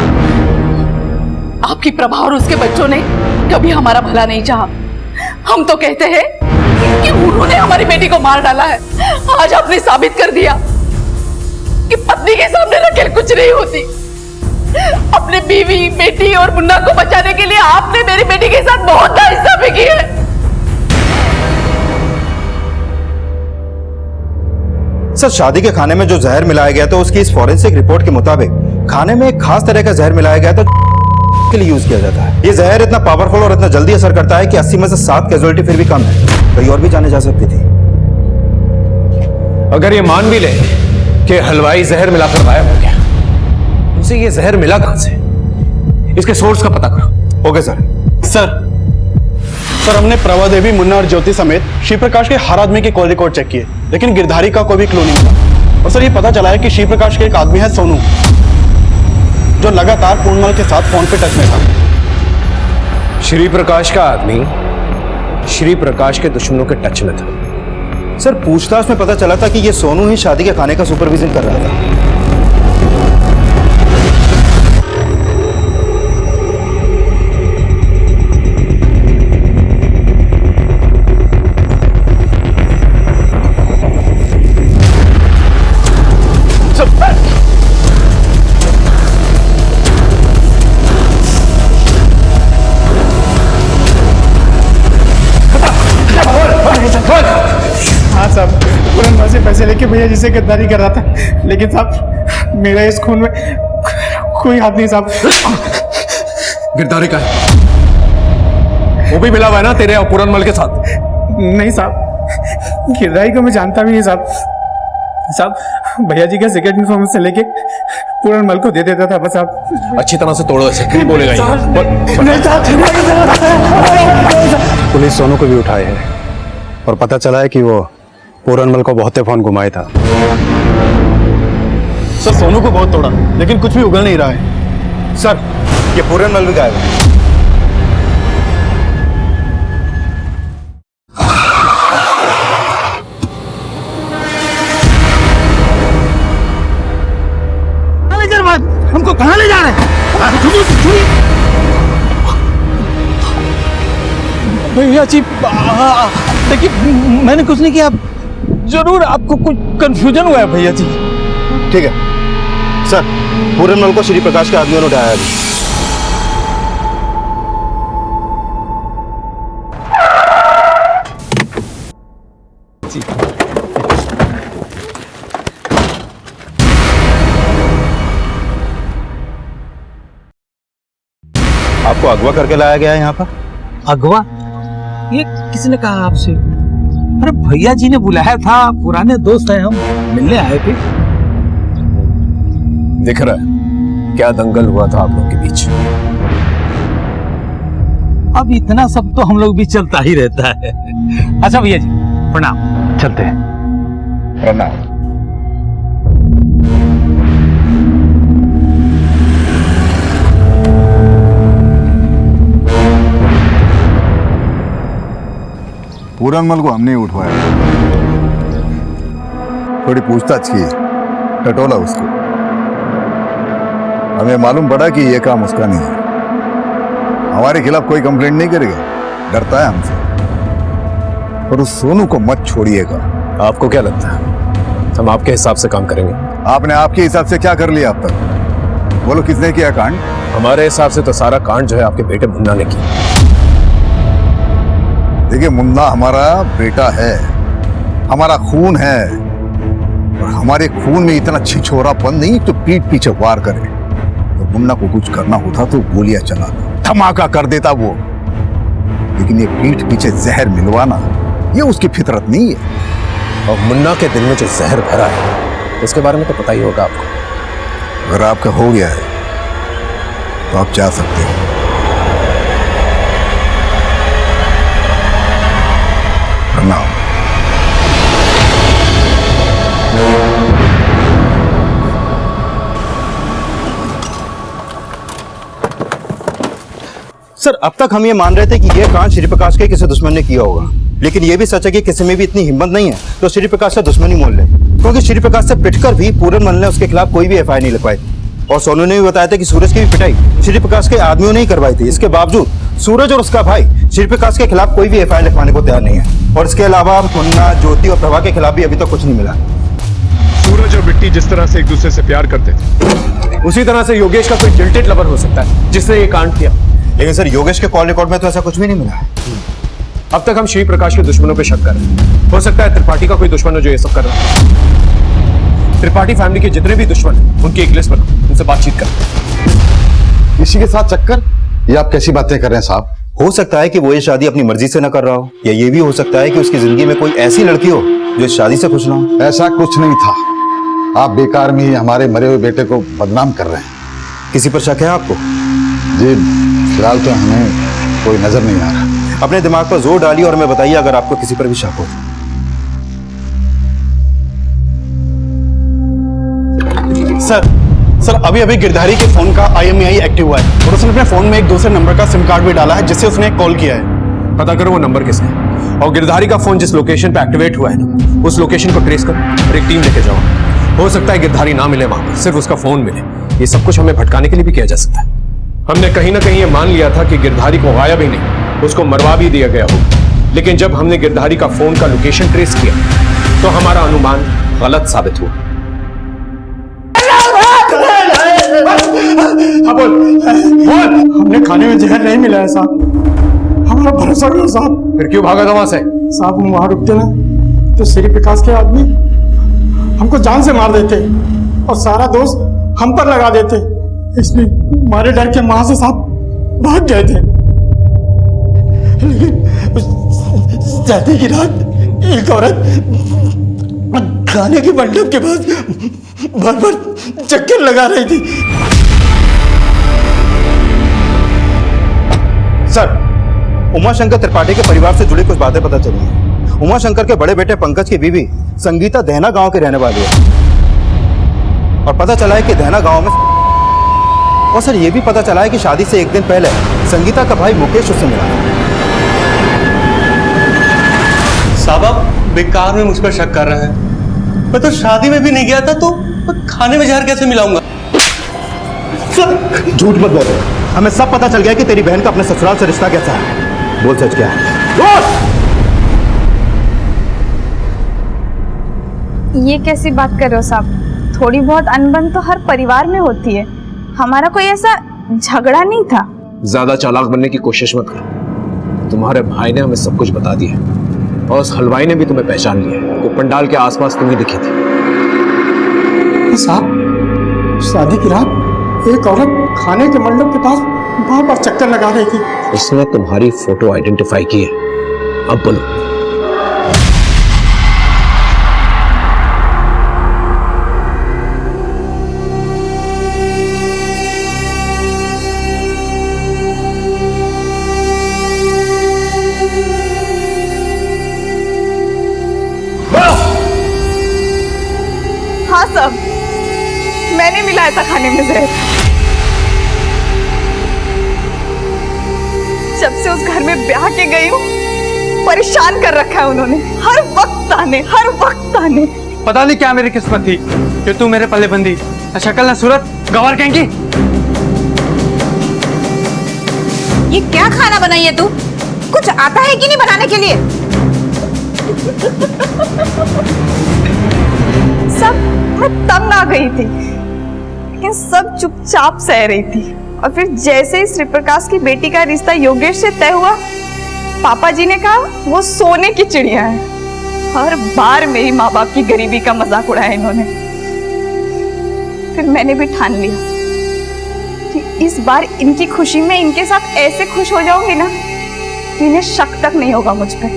आपकी प्रभा और उसके बच्चों ने कभी हमारा भला नहीं चाहा। हम तो कहते हैं कि उन्होंने हमारी बेटी को मार डाला है। आज आपने साबित कर दिया कि पत्नी के सामने रखेल कुछ नहीं होती। अपने बीवी, बेटी और मुन्ना को बचाने के लिए आपने मेरी बेटी के साथ बहुत नाइंसाफी की है। सर शादी के खाने में जो जहर मिलाया गया था, उसकी इस फॉरेंसिक रिपोर्ट के मुताबिक खाने में एक खास तरह का जहर मिलाया गया था के लिए यूज किया जाता है। ये जहर इतना पावरफुल और इतना जल्दी असर करता है कि 80 में से 7 कैजुअलिटी फिर भी कम है। कहीं और भी जाने जा सकती थी। अगर ये मान भी ले कि हलवाई जहर मिलाकर गायब हो गया, तो उसे ये जहर मिला कहां से? इसके सोर्स का पता करो। Okay sir. सर हमने प्रभा देवी, मुन्ना और ज्योति समेत श्री प्रकाश के हर आदमी के कॉल रिकॉर्ड चेक किए, लेकिन गिरधारी का कोई भी क्लू नहीं मिला। और सर ये पता चला है कि श्री प्रकाश के एक आदमी है सोनू, जो लगातार पूर्णमल के साथ फोन पे टच में था। श्री प्रकाश का आदमी श्री प्रकाश के दुश्मनों के टच में था। सर पूछताछ में पता चला था कि ये सोनू ही शादी के खाने का सुपरविजन कर रहा था। पैसे लेके भैया जी से गद्दारी कर रहा था, लेकिन साहब मेरा इस खून में कोई हाथ नहीं साहब। गिरधारी का है? वो भी मिला हुआ है ना तेरे और पूरनमल के साथ? नहीं साहब, गिरधारी को मैं जानता भी नहीं साहब। भैया जी का सेक्रेट इन्फॉर्मेशन लेके पूरनमल को दे देता था बस। आप अच्छी तरह से तोड़ो ऐसे, नहीं बोलेगा ये। पुलिस सोनू को भी उठाए है और पता चला है कि वो पूरनमल को बहुते फोन घुमाया था। सर सोनू को बहुत तोड़ा लेकिन कुछ भी उगल नहीं रहा है। सर ये पूरनमल भी गायब है। हमको कहां ले जा रहे हैं? भैया जी देखिए, मैंने कुछ नहीं किया, जरूर आपको कुछ कंफ्यूजन हुआ है भैया जी। ठीक है सर, पूरनमल को श्री प्रकाश के आदमियों ने उठाया अभी। आपको अगवा करके लाया गया है यहाँ पर। अगवा? ये किसने कहा आपसे? अरे भैया जी ने बुलाया था, पुराने दोस्त हैं हम, मिलने आए थे। दिख रहा है क्या दंगल हुआ था आप लोगों के बीच। अब इतना सब तो हम लोग भी चलता ही रहता है। अच्छा भैया जी प्रणाम, चलते हैं। प्रणाम। पूरनमल को हमने उठवाया, थोड़ी पूछताछ की, टटोला उसको। हमें मालूम पड़ा कि यह काम उसका नहीं है। हमारे खिलाफ कोई कंप्लेंट नहीं करेगा, डरता है हमसे। और उस सोनू को मत छोड़िएगा। आपको क्या लगता है हम आपके हिसाब से काम करेंगे? आपने आपके हिसाब से क्या कर लिया अब तक? बोलो किसने किया कांड? हमारे हिसाब से तो सारा कांड जो है आपके बेटे मुन्ना ने किया। देखिए मुन्ना हमारा बेटा है, हमारा खून है, और हमारे खून में इतना छिछोरापन नहीं तो पीठ पीछे वार करे। तो मुन्ना को कुछ करना होता तो गोलियां चला धमाका कर देता वो, लेकिन ये पीठ पीछे जहर मिलवाना ये उसकी फितरत नहीं है। और मुन्ना के दिल में जो जहर भरा है उसके बारे में तो पता ही होगा आपको। अगर आपका हो गया है तो आप जा सकते हो। प्रणाम। सर अब तक हम ये मान रहे थे कि यह कांड श्री प्रकाश के किसी दुश्मन ने किया होगा, लेकिन यह भी सच है कि किसी में भी इतनी हिम्मत नहीं है तो श्री प्रकाश से दुश्मनी मोल ले, क्योंकि श्री प्रकाश से पिटकर भी पूरनमल ने उसके खिलाफ कोई भी एफआईआर नहीं लिखवाई। और सोनू ने भी बताया था कि सूरज की भी पिटाई श्री प्रकाश के आदमियों ने ही करवाई थी। इसके बावजूद सूरज और उसका भाई श्री प्रकाश के खिलाफ कोई भी एफआईआर लिखवाने को तैयार नहीं है। और इसके अलावा मुन्ना, ज्योति और प्रभा के खिलाफ भी अभी तक कुछ नहीं मिला। सूरज और बिट्टी जिस तरह से एक दूसरे से प्यार करते थे, उसी तरह से योगेश का कोई जिल्टेड लवर हो सकता है जिसने ये कांड किया। लेकिन सर योगेश के कॉल रिकॉर्ड में तो ऐसा कुछ भी नहीं मिला है। अब तक हम श्री प्रकाश के दुश्मनों पे शक कर रहे हैं। हो सकता है त्रिपाठी का कोई दुश्मन हो जो ये सब कर रहा है। त्रिपाठी फैमिली के जितने भी दुश्मन हैं उनकी एक लिस्ट बनाओ, उनसे बातचीत करो। किसी के साथ चक्कर? ये आप कैसी बातें कर रहे हैं साहब? हो सकता है कि वो ये शादी अपनी मर्जी से न कर रहा हो, या ये भी हो सकता है कि उसकी जिंदगी में कोई ऐसी लड़की हो जो इस शादी से खुश ना हो। ऐसा कुछ नहीं था। आप बेकार में ही हमारे मरे हुए बेटे को बदनाम कर रहे हैं। किसी पर शक है आपको? जी फिलहाल तो हमें कोई नजर नहीं आ रहा। अपने दिमाग पर जोर डालिए और हमें बताइए अगर आपको किसी पर भी शक हो। सर अभी अभी गिरधारी के फोन का IMEI एक्टिव हुआ है और उसने अपने फोन में एक दूसरे नंबर का सिम कार्ड भी डाला है जिससे उसने कॉल किया है। पता करो वो नंबर किसका है और गिरधारी का फोन जिस लोकेशन पे एक्टिवेट हुआ है ना उस लोकेशन को ट्रेस करो और एक टीम लेके जाओ। हो सकता है गिरधारी ना मिले वहां पर, सिर्फ उसका फोन मिले। ये सब कुछ हमें भटकाने के लिए भी किया जा सकता है। हमने कहीं ना कहीं ये मान लिया था कि गिरधारी को गायब ही नहीं, उसको मरवा भी दिया गया हो। लेकिन जब हमने गिरधारी का फोन का लोकेशन ट्रेस किया तो हमारा अनुमान गलत साबित हुआ। बोल। हमने खाने में जहर नहीं मिला है साहब, हमारा भरोसा करो साहब। फिर क्यों भागा था वहां से? साहब हम वहां रुकते ना तो श्री प्रकाश के आदमी हमको जान से मार देते और सारा दोष हम पर लगा देते, इसलिए हमारे डर के वहां से साथ भाग गए थे। लेकिन शादी की रात एक औरत खाने के मंडप के पास बार बार चक्कर लगा रही थी। सर, उमाशंकर त्रिपाठी के परिवार से जुड़ी कुछ बातें पता चली हैं। उमाशंकर के बड़े बेटे पंकज की बीवी संगीता दहना गांव की रहने वाली है और पता चला है कि दहना गांव में, और सर ये भी पता चला है कि शादी से एक दिन पहले संगीता का भाई मुकेश उससे मिला। साहब आप बेकार में मुझ पर शक कर रहे हैं। मैं तो शादी में भी नहीं गया था, तो खाने में जहर कैसे मिलाऊंगा? सर झूठ मत बोलो, हमें सब पता चल गया कि तेरी बहन का अपने ससुराल से रिश्ता कैसा है। बोल सच क्या है? बोल! ये कैसी बात कर रहे हो साहब? थोड़ी बहुत अनबन तो हर परिवार में होती है, हमारा कोई ऐसा झगड़ा नहीं था। ज्यादा चालाक बनने की कोशिश मत करो। तुम्हारे भाई ने हमें सब कुछ बता दिया और उस हलवाई ने भी तुम्हें पहचान लिया है। वो पंडाल के आसपास तुम्हें दिखी थी। साहब, शादी की रात एक औरत खाने के मंडप के पास वहां पर चक्कर लगा रही थी। उसने तुम्हारी फोटो आइडेंटिफाई की है। अब बोलो। हाँ सब, मैंने मिलाया था खाने में जहर। जब से उस घर में ब्याह के गई हूँ, परेशान कर रखा है उन्होंने। हर वक्त ताने। पता नहीं क्या मेरी किस्मत थी कि तू मेरे पल्ले बंदी। न शक्ल न सूरत, गंवार कहेंगी। ये क्या खाना बनाई है तू? कुछ आता है कि नहीं बनाने के लिए? सब मैं तंग आ गई थी, लेकिन सब चुपचाप सह रही थी। और फिर जैसे ही श्री प्रकाश की बेटी का रिश्ता योगेश से तय हुआ, पापा जी ने कहा वो सोने की चिड़िया है। हर बार मेरी माँ बाप की गरीबी का मजाक उड़ाया इन्होंने। फिर मैंने भी ठान लिया कि इस बार इनकी खुशी में इनके साथ ऐसे खुश हो जाऊंगी ना कि इन्हें शक तक नहीं होगा मुझ पे।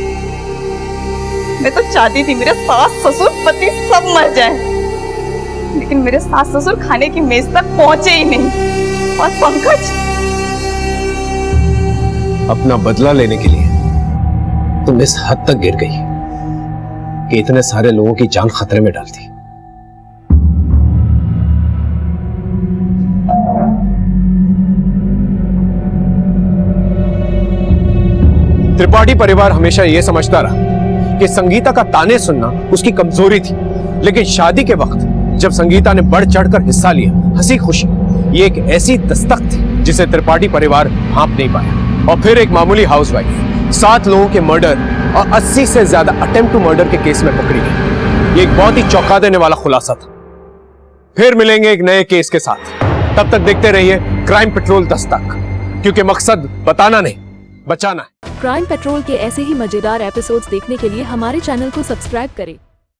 मैं तो चाहती थी मेरे सास ससुर पति सब मर जाए, लेकिन मेरे सास ससुर खाने की मेज तक पहुंचे ही नहीं। और पंकज, अपना बदला लेने के लिए तुम इस हद तक गिर गई कि इतने सारे लोगों की जान खतरे में डाल दी। त्रिपाठी परिवार हमेशा यह समझता रहा कि संगीता का ताने सुनना उसकी कमजोरी थी, लेकिन शादी के वक्त जब संगीता ने बढ़ चढ़कर हिस्सा लिया, हंसी खुशी, ये एक ऐसी दस्तक थी जिसे त्रिपाठी परिवार हाँप नहीं पाया। और फिर एक मामूली हाउसवाइफ 7 लोगों के मर्डर और 80 से ज्यादा अटेम्प्ट टू मर्डर के केस में पकड़ी गई। ये एक बहुत ही चौंका देने वाला खुलासा था। फिर मिलेंगे एक नए केस के साथ। तब तक देखते रहिए क्राइम पेट्रोल दस्तक, क्योंकि मकसद बताना नहीं, बचाना है। क्राइम पेट्रोल के ऐसे ही मजेदार एपिसोड्स देखने के लिए हमारे चैनल को सब्सक्राइब करें